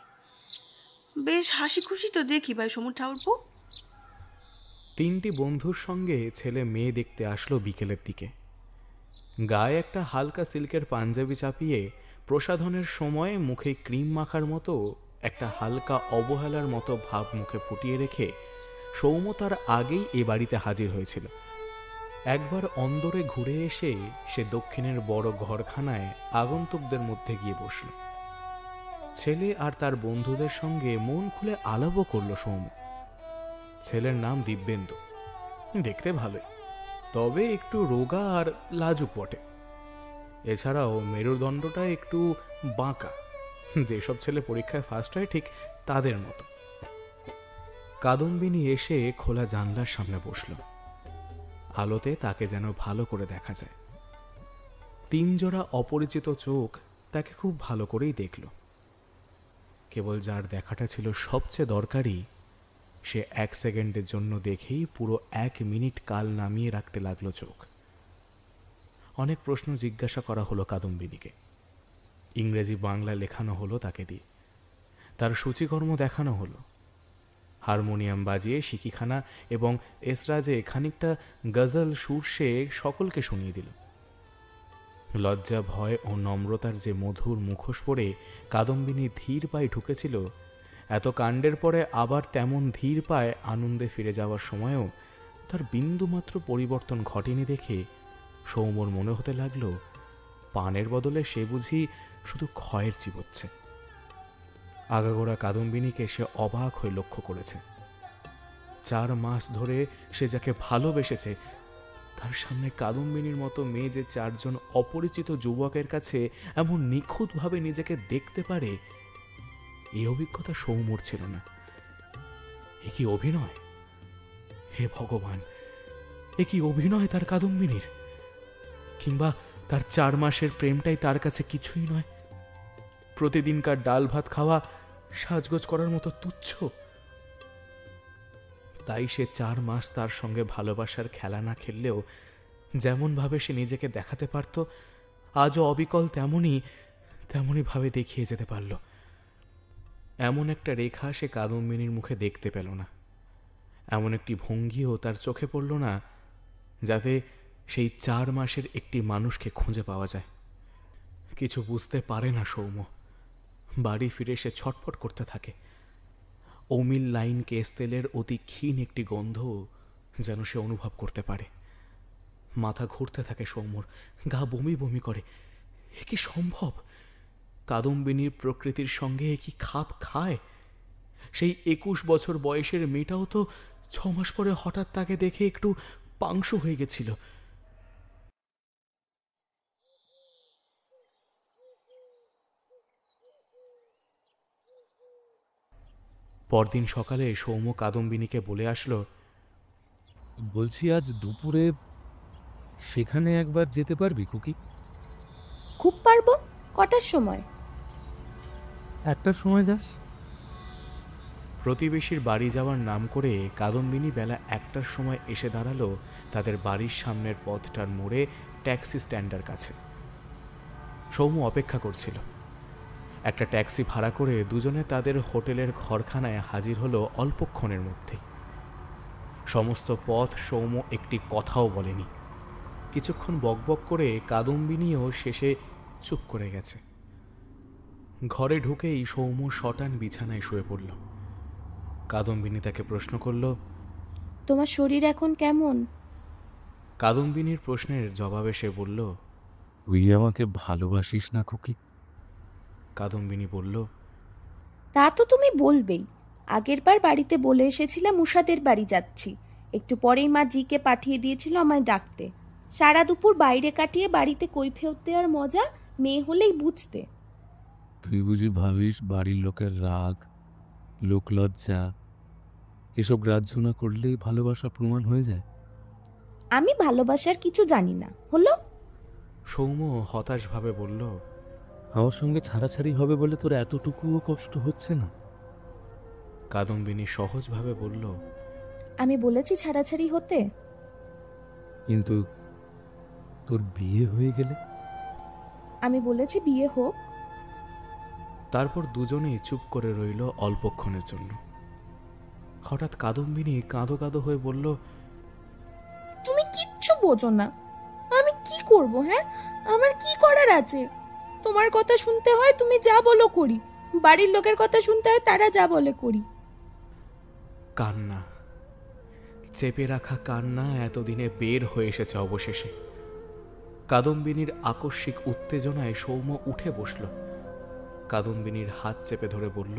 বেশ হাসি খুশি তো দেখি ভাই সমু ঠাকুরপো। 3টি বন্ধুর সঙ্গে ছেলে মেয়ে দেখতে আসলো বিকেলের দিকে। গায়ে একটা হালকা সিল্কের পাঞ্জাবি চাপিয়ে প্রসাধনের সময় মুখে ক্রিম মাখার মতো একটা হালকা অবহেলার মতো ভাব মুখে ফুটিয়ে রেখে সৌম্য তার আগেই এ বাড়িতে হাজির হয়েছিল। একবার অন্দরে ঘুরে এসে সে দক্ষিণের বড় ঘরখানায় আগন্তুকদের মধ্যে গিয়ে বসল। ছেলে আর তার বন্ধুদের সঙ্গে মন খুলে আলাপও করল সৌম্য। ছেলের নাম দিব্যেন্দু, দেখতে ভালোই, তবে একটু রোগা আর লাজুক বটে। এছাড়াও মেরুদণ্ডটা একটু বাঁকা, যেসব ছেলে পরীক্ষায় ফার্স্ট হয় ঠিক তাদের মতো। কাদম্বিনী এসে খোলা জানলার সামনে বসল। আলোতে তাকে যেন ভালো করে দেখা যায়। 3 জোড়া অপরিচিত চোখ তাকে খুব ভালো করেই দেখল। কেবল যার দেখাটা ছিল সবচেয়ে দরকারি, সে 1 সেকেন্ডের জন্য দেখেই পুরো 1 মিনিট কাল নামিয়ে রাখতে লাগলো চোখ। অনেক প্রশ্ন জিজ্ঞাসা করা হলো কাদম্বিনীকে। ইংরেজি বাংলা লেখানো হলো তাকে দিয়ে। তার সূচিকর্ম দেখানো হলো। হারমোনিয়াম বাজিয়ে শিকিখানা এবং এসরাজে খানিকটা গজল সুর সে সকলকে শুনিয়ে দিল। লজ্জা, ভয় ও নম্রতার যে মধুর মুখোশ পরে কাদম্বিনী ধীর পায়ে ঢুকেছিল, এত কাণ্ডের পরে আবার তেমন ধীর পায়ে আনন্দে ফিরে যাওয়ার সময়ও তার বিন্দুমাত্র পরিবর্তন ঘটেনি দেখে সৌম্যর মনে হতে লাগল পানের বদলে সে বুঝি শুধু ক্ষয়ের চিবোচ্ছে। আগাগোড়া কাদম্বিনীকে সে অবাক হয়ে লক্ষ্য করেছে। 4 মাস ধরে সে যাকে ভালোবেসেছে, তার সামনে কাদম্বিনীর মতো মেয়ে যে 4 জন অপরিচিত যুবকের কাছে এমন নিখুঁতভাবে নিজেকে দেখতে পারে, এই অভিজ্ঞতা সৌম্যর ছিল না। এ কি অভিনয়? হে ভগবান, এ কি অভিনয় তার কাদম্বিনীর? কিংবা তার 4 মাসের প্রেমটাই তার কাছে কিছুই নয়? প্রতিদিনকার ডাল ভাত খাওয়া সাজগোজ করার মতো তুচ্ছ? তাই সে 4 মাস তার সঙ্গে ভালোবাসার খেলা না খেললেও যেমন ভাবে সে নিজেকে দেখাতে পারত, আজও অবিকল তেমনই ভাবে দেখিয়ে যেতে পারল। এমন একটা রেখা সে কাদম্বিনীর মুখে দেখতে পেল না। এমন একটি ভঙ্গিও তার চোখে পড়ল না যাতে সেই 4 মাসের একটি মানুষকে খুঁজে পাওয়া যায়। কিছু বুঝতে পারে না সৌম্য। বাড়ি ফিরে সে ছটফট করতে থাকে। অমিল লাইন কেস তেলের অতি ক্ষীণ একটি গন্ধ যেন সে অনুভব করতে পারে। মাথা ঘুরতে থাকে সৌম্যর, গা বমি বমি করে। এ কি সম্ভব? কাদম্বিনীর প্রকৃতির সঙ্গে এ কি খাপ খায়? সেই 21 বছর বয়সের মেয়েটাও তো 6 মাস পরে হঠাৎ তাকে দেখে একটু পাংশু হয়ে গেছিল। পরদিন সকালে সৌম্য কাদম্বিনীকে বলে আসলো, বলছি আজ দুপুরে সেখানে একবার যেতে পারবি খুকি? খুব পারবো। কটার সময়? 1টার সময় যাস? প্রতিবেশীর বাড়ি যাওয়ার নাম করে কাদম্বিনী বেলা 1টার সময় এসে দাঁড়ালো তাদের বাড়ির সামনের পথটার মোড়ে ট্যাক্সি স্ট্যান্ডের কাছে। সৌম্য অপেক্ষা করছিল। একটা ট্যাক্সি ভাড়া করে দুজনে তাদের হোটেলের ঘরখানায় হাজির হলো অল্পক্ষণের মধ্যেই। সমস্ত পথ সৌম্য একটি কথাও বলেনি। কিছুক্ষণ বকবক করে কাদম্বিনীও শেষে চুপ করে গেছে। ঘরে ঢুকেই সৌম্য শটান বিছানায় শুয়ে পড়ল। কাদম্বিনী তাকে প্রশ্ন করল, তোমার শরীর এখন কেমন? কাদম্বিনীর প্রশ্নের জবাবে সে বলল, তুই আমাকে ভালোবাসিস না খুকি? কাদম্বিনী বলল, তা তো তুমি বলবেই। আগের বার বাড়িতে বলে এসেছিলাম উষাদের বাড়ি যাচ্ছি। একটু পরেই মা জিকে পাঠিয়ে দিয়েছিল আমায় ডাকতে। সারা দুপুর বাইরে কাটিয়ে বাড়িতে কৈফিয়ত দেওয়ার মজা মেয়ে হলেই বুঝতে। তুই বুঝি ভাবিস বাড়ির লোকের রাগ, লোকলজ্জা এসব গ্রাহ্য না করলেই ভালোবাসা প্রমাণ হয়ে যায়? আমি ভালোবাসার কিছু জানি না, হলো? সৌম্য হতাশভাবে বলল, আমার সঙ্গে ছাড়াছাড়ি হবে বলে তোর এতটুকুও কষ্ট হচ্ছে না? কাদম্বিনী সহজভাবে বলল, আমি বলেছি ছাড়াছাড়ি হতে? কিন্তু তোর বিয়ে হয়ে গেলে? আমি বলেছি বিয়ে হোক। তারপর দুজনেই চুপ করে রইল অল্পক্ষণের জন্য। হঠাৎ কাদম্বিনী কাঁদো কাঁদো হয়ে বলল, তুমি কিচ্ছু বোঝো না। আমি কি করব? হ্যাঁ, আমার কি করার আছে? তোমার কথা শুনতে হয় তুমি যা বলো করি, বাড়ির লোকের কথা শুনতে হয় তারা যা বলে করি। কান্না, চেপে রাখা কান্না এতদিনে বের হয়ে এসেছে অবশেষে। কাদম্বিনীর আকস্মিক উত্তেজনায় সৌম্য উঠে বসল। কাদম্বিনীর হাত চেপে ধরে বলল,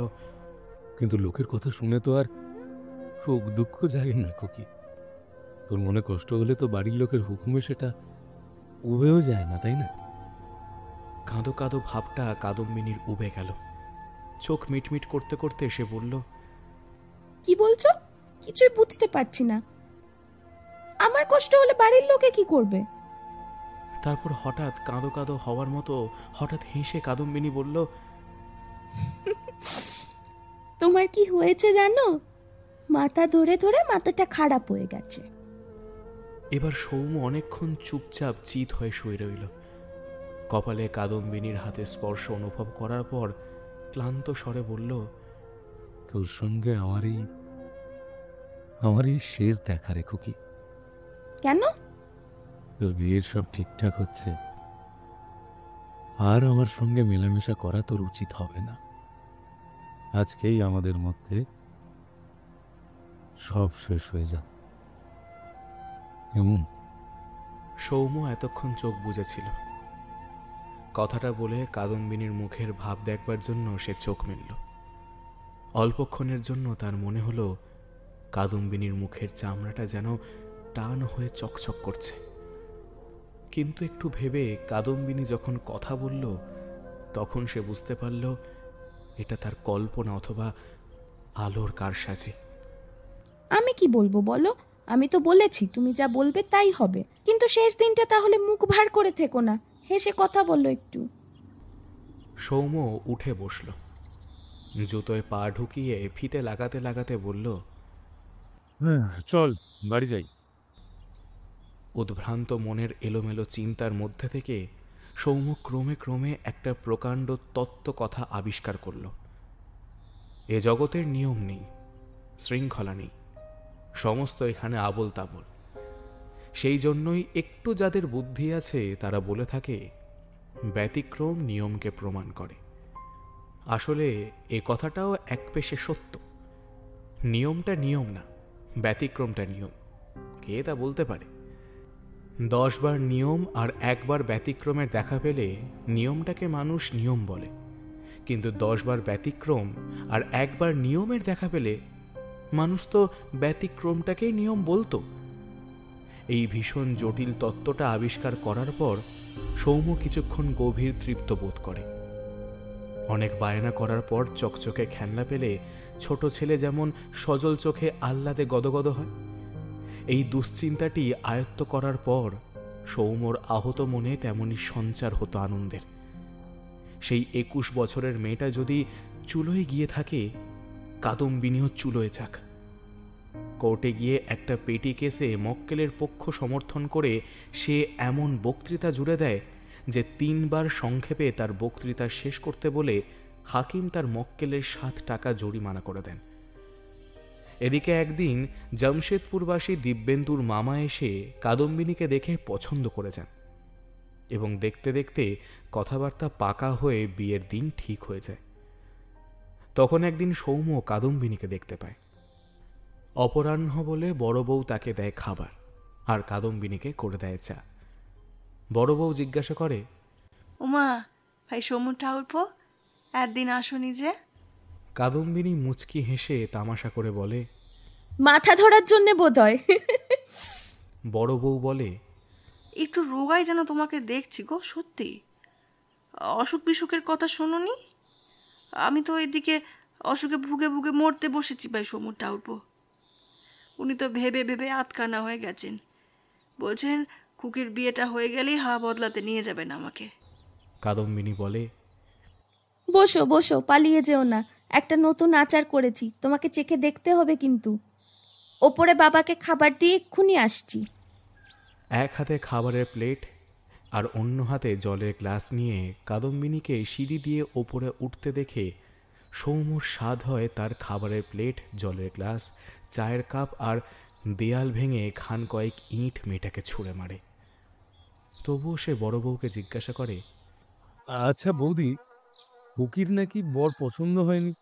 কিন্তু লোকের কথা শুনে তো আর সুখ দুঃখ যায় না খুকি। তোর মনে কষ্ট হলে তো বাড়ির লোকের হুকুমে সেটা উবেও যায় না, তাই না? কাঁদো কাঁদো ভাবটা কাদম্বিনীর উবে গেল। চোখ মিটমিট করতে করতে সে বলল, কি বলছো? কিছুই বুঝতে পারছি না। আমার কষ্ট হলে বাড়ির লোকে কি করবে? তারপর হঠাৎ কাঁদো কাঁদো হওয়ার মতো হঠাৎ হেসে কাদম্বিনী বলল, তোমার কি হয়েছে জানো? মাথা ধরে ধরে মাথাটা খারাপ হয়ে গেছে। এবার সৌম্য অনেকক্ষণ চুপচাপ চিত হয়ে শুয়ে রইল। কপালে কাদম্বিনীর হাতে স্পর্শ অনুভব করার পর ক্লান্ত স্বরে বলল, তোর সঙ্গে আমার এই শেষ দেখা রে খুকি। কেন? তোর বিয়ের সব ঠিকঠাক হচ্ছে, আর আমার সঙ্গে মেলামেশা করা তোর উচিত হবে না। আজকেই আমাদের মধ্যে সব শেষ হয়ে যা কেমন? সৌম্য এতক্ষণ চোখ বুজেছিল। কথাটা বলে কাদম্বিনীর মুখের ভাব দেখবার জন্য সে চোখ মেলল। অল্পক্ষণের জন্য তার মনে হলো কাদম্বিনীর মুখের চামড়াটা যেন টান হয়ে চকচক করছে। কিন্তু একটু ভেবে কাদম্বিনী যখন কথা বলল, তখন সে বুঝতে পারল এটা তার কল্পনা অথবা আলোর কারসাজি। আমি কি বলবো বলো? আমি তো বলেছি তুমি যা বলবে তাই হবে, কিন্তু শেষ দিনটা তাহলে মুখ ভার করে থেকো না, হেসে কথা বললো একটু। সৌম্য উঠে বসল। জুতোয় পা ঢুকিয়ে ফিতে লাগাতে লাগাতে বলল, হ্যাঁ চল বাড়ি যাই। উদ্ভ্রান্ত মনের এলোমেলো চিন্তার মধ্যে থেকে সৌম্য ক্রমে ক্রমে একটা প্রকাণ্ড তত্ত্ব কথা আবিষ্কার করল। এ জগতের নিয়ম নেই, শৃঙ্খলা নেই, সমস্ত এখানে আবোল তাবোল। সেই জন্যই একটু যাদের বুদ্ধি আছে তারা বলে থাকে ব্যতিক্রম নিয়মকে প্রমাণ করে। আসলে এ কথাটাও এক পেশে সত্য। নিয়মটা নিয়ম না, ব্যতিক্রমটা নিয়ম। কে তা বলতে পারে? 10 বার নিয়ম আর একবার ব্যতিক্রমের দেখা পেলে নিয়মটাকে মানুষ নিয়ম বলে, কিন্তু 10 বার ব্যতিক্রম আর একবার নিয়মের দেখা পেলে মানুষ তো ব্যতিক্রমটাকেই নিয়ম বলতো। এই ভীষণ জটিল তত্ত্বটা আবিষ্কার করার পর সৌম্য কিছুক্ষণ গভীর তৃপ্ত বোধ করে। অনেক বায়না করার পর চকচকে খেলনা পেলে ছোট ছেলে যেমন সজল চোখে আহ্লাদে গদগদ হয়, এই দুশ্চিন্তাটি আয়ত্ত করার পর সৌম্যর আহত মনে তেমনি সঞ্চার হতো আনন্দের। সেই 21 বছরের মেয়েটা যদি চুলোয় গিয়ে থাকে, কাদম্বিনীও চুলোয় যাক। কোর্টে গিয়ে একটা পেটি কেসে মক্কেলের পক্ষ সমর্থন করে সে এমন বক্তৃতা জুড়ে দেয় যে 3 বার সংক্ষেপে তার বক্তৃতা শেষ করতে বলে হাকিম তার মক্কেলের 7 টাকা জরিমানা করে দেন। এদিকে একদিন জামশেদপুরবাসী দিব্যেন্দুর মামা এসে কাদম্বিনীকে দেখে পছন্দ করে যান এবং দেখতে দেখতে কথাবার্তা পাকা হয়ে বিয়ের দিন ঠিক হয়ে যায়। তখন একদিন সৌম্য কাদম্বিনীকে দেখতে পায়। অপরাহ্ন বলে বড় বউ তাকে দেয় খাবার আর কাদম্বিনীকে করে দেয় চা। বড় বউ জিজ্ঞাসা করে, ওমা ভাই সমু ঠাউরপো, একদিন আসনি যে? কাদম্বিনী মুচকি হেসে তামাশা করে বলে, মাথা ধরার জন্য বোধহয়। বড় বউ বলে, একটু রোগাই যেন তোমাকে দেখছি গো, সত্যি। অসুখ বিসুখের কথা শোনোনি? আমি তো এদিকে অসুখে ভুগে ভুগে মরতে বসেছি ভাই সমু ঠাউরপো। উনি তো ভেবে ভেবে আতকানা হয়ে গেছেন, বলছেন খুকির বিয়েটা হয়ে গেলেই হাওয়া বদলাতে নিয়ে যাবেন আমাকে। কাদম্বিনী বলে, বসো বসো, পালিয়ে যেও না, একটা নতুন আচার করেছি, তোমাকে চেখে দেখতে হবে কিন্তু। ওপরে বাবাকে খাবার দিয়ে এক্ষুনি আসছি। এক হাতে খাবারের প্লেট আর অন্য হাতে জলের গ্লাস নিয়ে কাদম্বিনীকে সিঁড়ি দিয়ে ওপরে উঠতে দেখে সৌম্যর স্বাদ হয় তার খাবারের প্লেট, জলের গ্লাস, চায়ের কাপ আর দেয়াল ভেঙে খান কয়েক ইঁট মেয়েটাকে ছুঁড়ে মারে। তবুও সে বড় বউকে জিজ্ঞাসা করে, আচ্ছা বৌদি, ফকির নাকি বর পছন্দ হয়নি,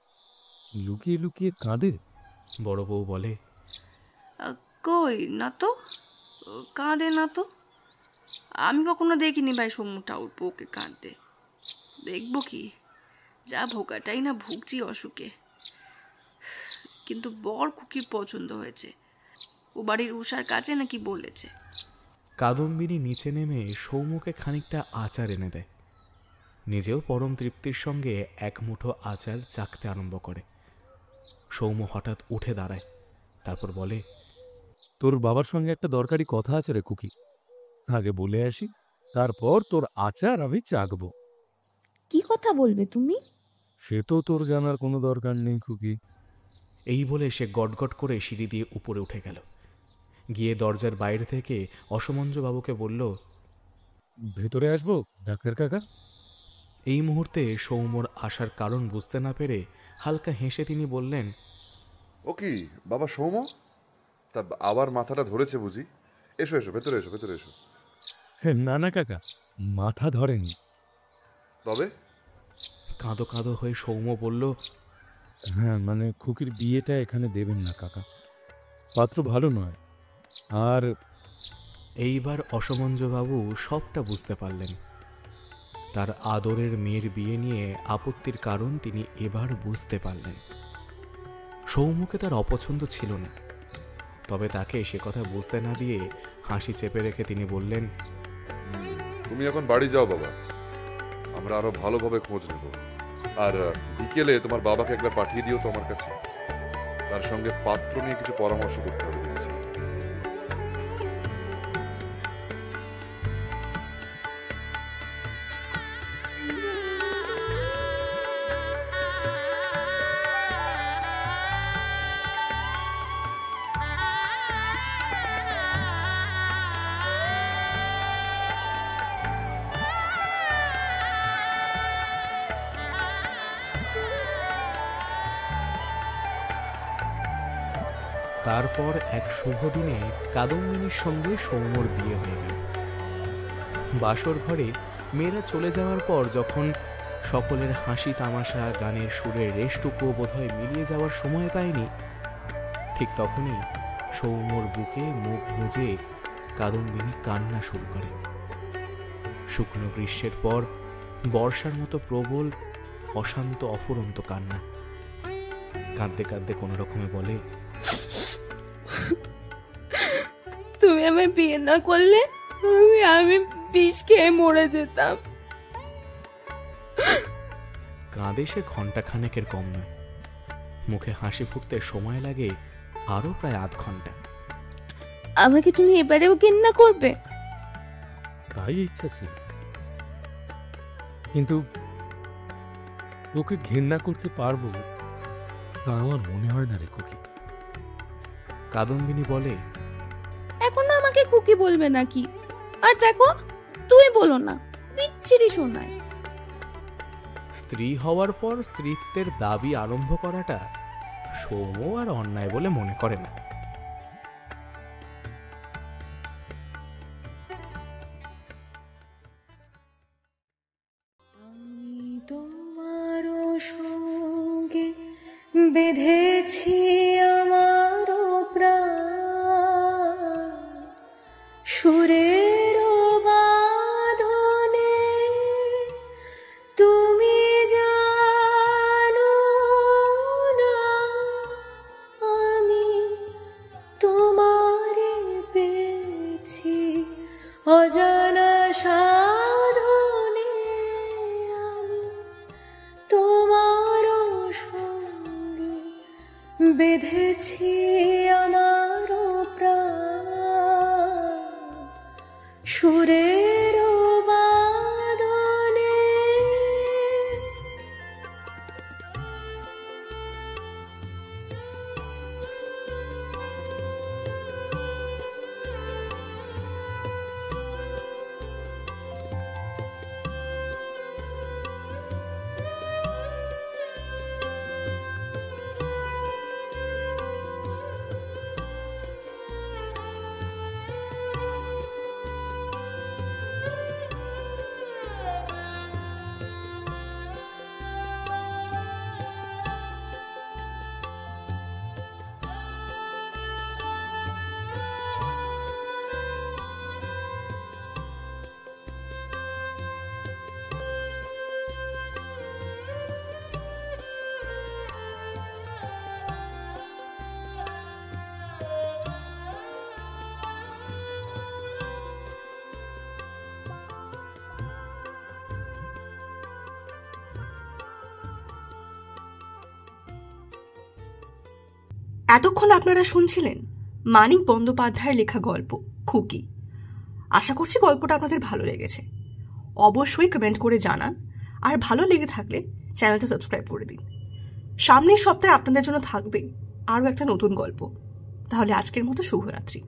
লুকিয়ে লুকিয়ে কাঁদে। বড় বউ বলে, কই না তো, কাঁদে না তো। আমি কখনো দেখিনি ভাই সমু ঠাউর বউকে কাঁদতে। দেখবো কি, যা ভোগাটাই না ভুগছি অসুখে। কিন্তু বর খুকির পছন্দ হয়েছে, ও বাড়ির উষার কাছে নাকি বলেছে। কাদম্বিনী নিচে নেমে সৌমকে খানিকটা আচার এনে দেয়। নিজেও পরম তৃপ্তির সঙ্গে এক মুঠো আচার চাখতে আরম্ভ করে। সৌম হঠাৎ উঠে দাঁড়ায়, তারপর বলে, তোর বাবার সঙ্গে একটা দরকারি কথা আছে রে খুকি, আগে বলে আসি, তারপর তোর আচার আমি চাখবো। কি কথা বলবে তুমি? সে তো তোর জানার কোনো দরকার নেই খুকি। এই বলে সে গটগট করে সিঁড়ি দিয়ে উপরে উঠে গেল। গিয়ে দরজার বাইরে থেকে অসমঞ্জবাবুকে বলল, ভেতরে আসবো ডাক্তার কাকা? এই মুহূর্তে সৌমর আসার কারণ বুঝতে না পেরে হালকা হেসে তিনি বললেন, ও কি বাবা সৌম, তা আবার মাথাটা ধরেছে বুঝি? এসো এসো, ভেতরে এসো, ভেতরে এসো। না না কাকা, মাথা ধরেনি। তবে কাঁদো কাঁদো হয়ে সৌম বলল, হ্যাঁ মানে খুকির বিয়েটা এখানে দেবেন না কাকা, পাত্র ভালো নয়। আর এইবার অসমঞ্জবাবু সবটা বুঝতে পারলেন। তার আদরের মেয়ের বিয়ে নিয়ে আপত্তির কারণ তিনি এবার বুঝতে পারলেন। সৌমকে তার অপছন্দ ছিল না, তবে তাকে সে কথা বুঝতে না দিয়ে হাসি চেপে রেখে তিনি বললেন, তুমি এখন বাড়ি যাও বাবা, আমরা আরো ভালোভাবে খোঁজ নেব। আর বিকেলে তোমার বাবাকে একবার পাঠিয়ে দিও তোমার কাছে, তার সঙ্গে পাত্র নিয়ে কিছু পরামর্শ করতে হবে দেখছি। তারপর এক শুভ দিনে কাদম্বিনীর সঙ্গে সৌমর বিয়ে হয়ে গেল। বাসর ঘরে মেয়েরা চলে যাওয়ার পর যখন সকলের হাসি তামাশা গানের সুরের রেশটুকুও বোধহয় মিলিয়ে যাওয়ার সময় পায়নি, ঠিক তখনই সৌমর বুকে মুখ গুঁজে কাদম্বিনী কান্না শুরু করে। শুকনো গ্রীষ্মের পর বর্ষার মতো প্রবল অশান্ত অফুরন্ত কান্না। কাঁদতে কাঁদতে কোনো রকমে বলে, তুমি আমায় বিয়ে না করলে আমি বিষ খেয়ে মরে যেতাম। কাঁদে সে ঘণ্টাখানেকের কম নয়। মুখে হাসি ফুটতে সময় লাগে আরো প্রায় আধ ঘন্টা। আমাকে তুমি এবারেও ঘেন্না করবে? তাই ইচ্ছা ছিল, কিন্তু তোকে ঘেন্না করতে পারবো তা আমার মনে হয় না রে খুকি। কাদম্বিনী বলে, এখনো আমাকে খুকি বলবে নাকি? আর দেখো, তুই বলো না, বিচ্ছিরি শোনায়। স্ত্রী হওয়ার পর স্ত্রীত্বের দাবি আরম্ভ করাটা সৌম আর অন্যায় বলে মনে করে না। তোমার সঙ্গে বেঁধেছি আমার প্রাণ, সুরের বাঁধনে তুমি জানো না আমি তোমারে পেয়েছি অজানা সাধনে, আমি তোমার সঙ্গে বেঁধেছি আমার প্রাণ, সুরের বাঁধনে। এতক্ষণ আপনারা শুনছিলেন মানিক বন্দ্যোপাধ্যায়ের লেখা গল্প খুকি। আশা করছি গল্পটা আপনাদের ভালো লেগেছে। অবশ্যই কমেন্ট করে জানান, আর ভালো লেগে থাকলে চ্যানেলটা সাবস্ক্রাইব করে দিন। সামনের সপ্তাহে আপনাদের জন্য থাকবে আরও একটা নতুন গল্প। তাহলে আজকের মতো শুভরাত্রি।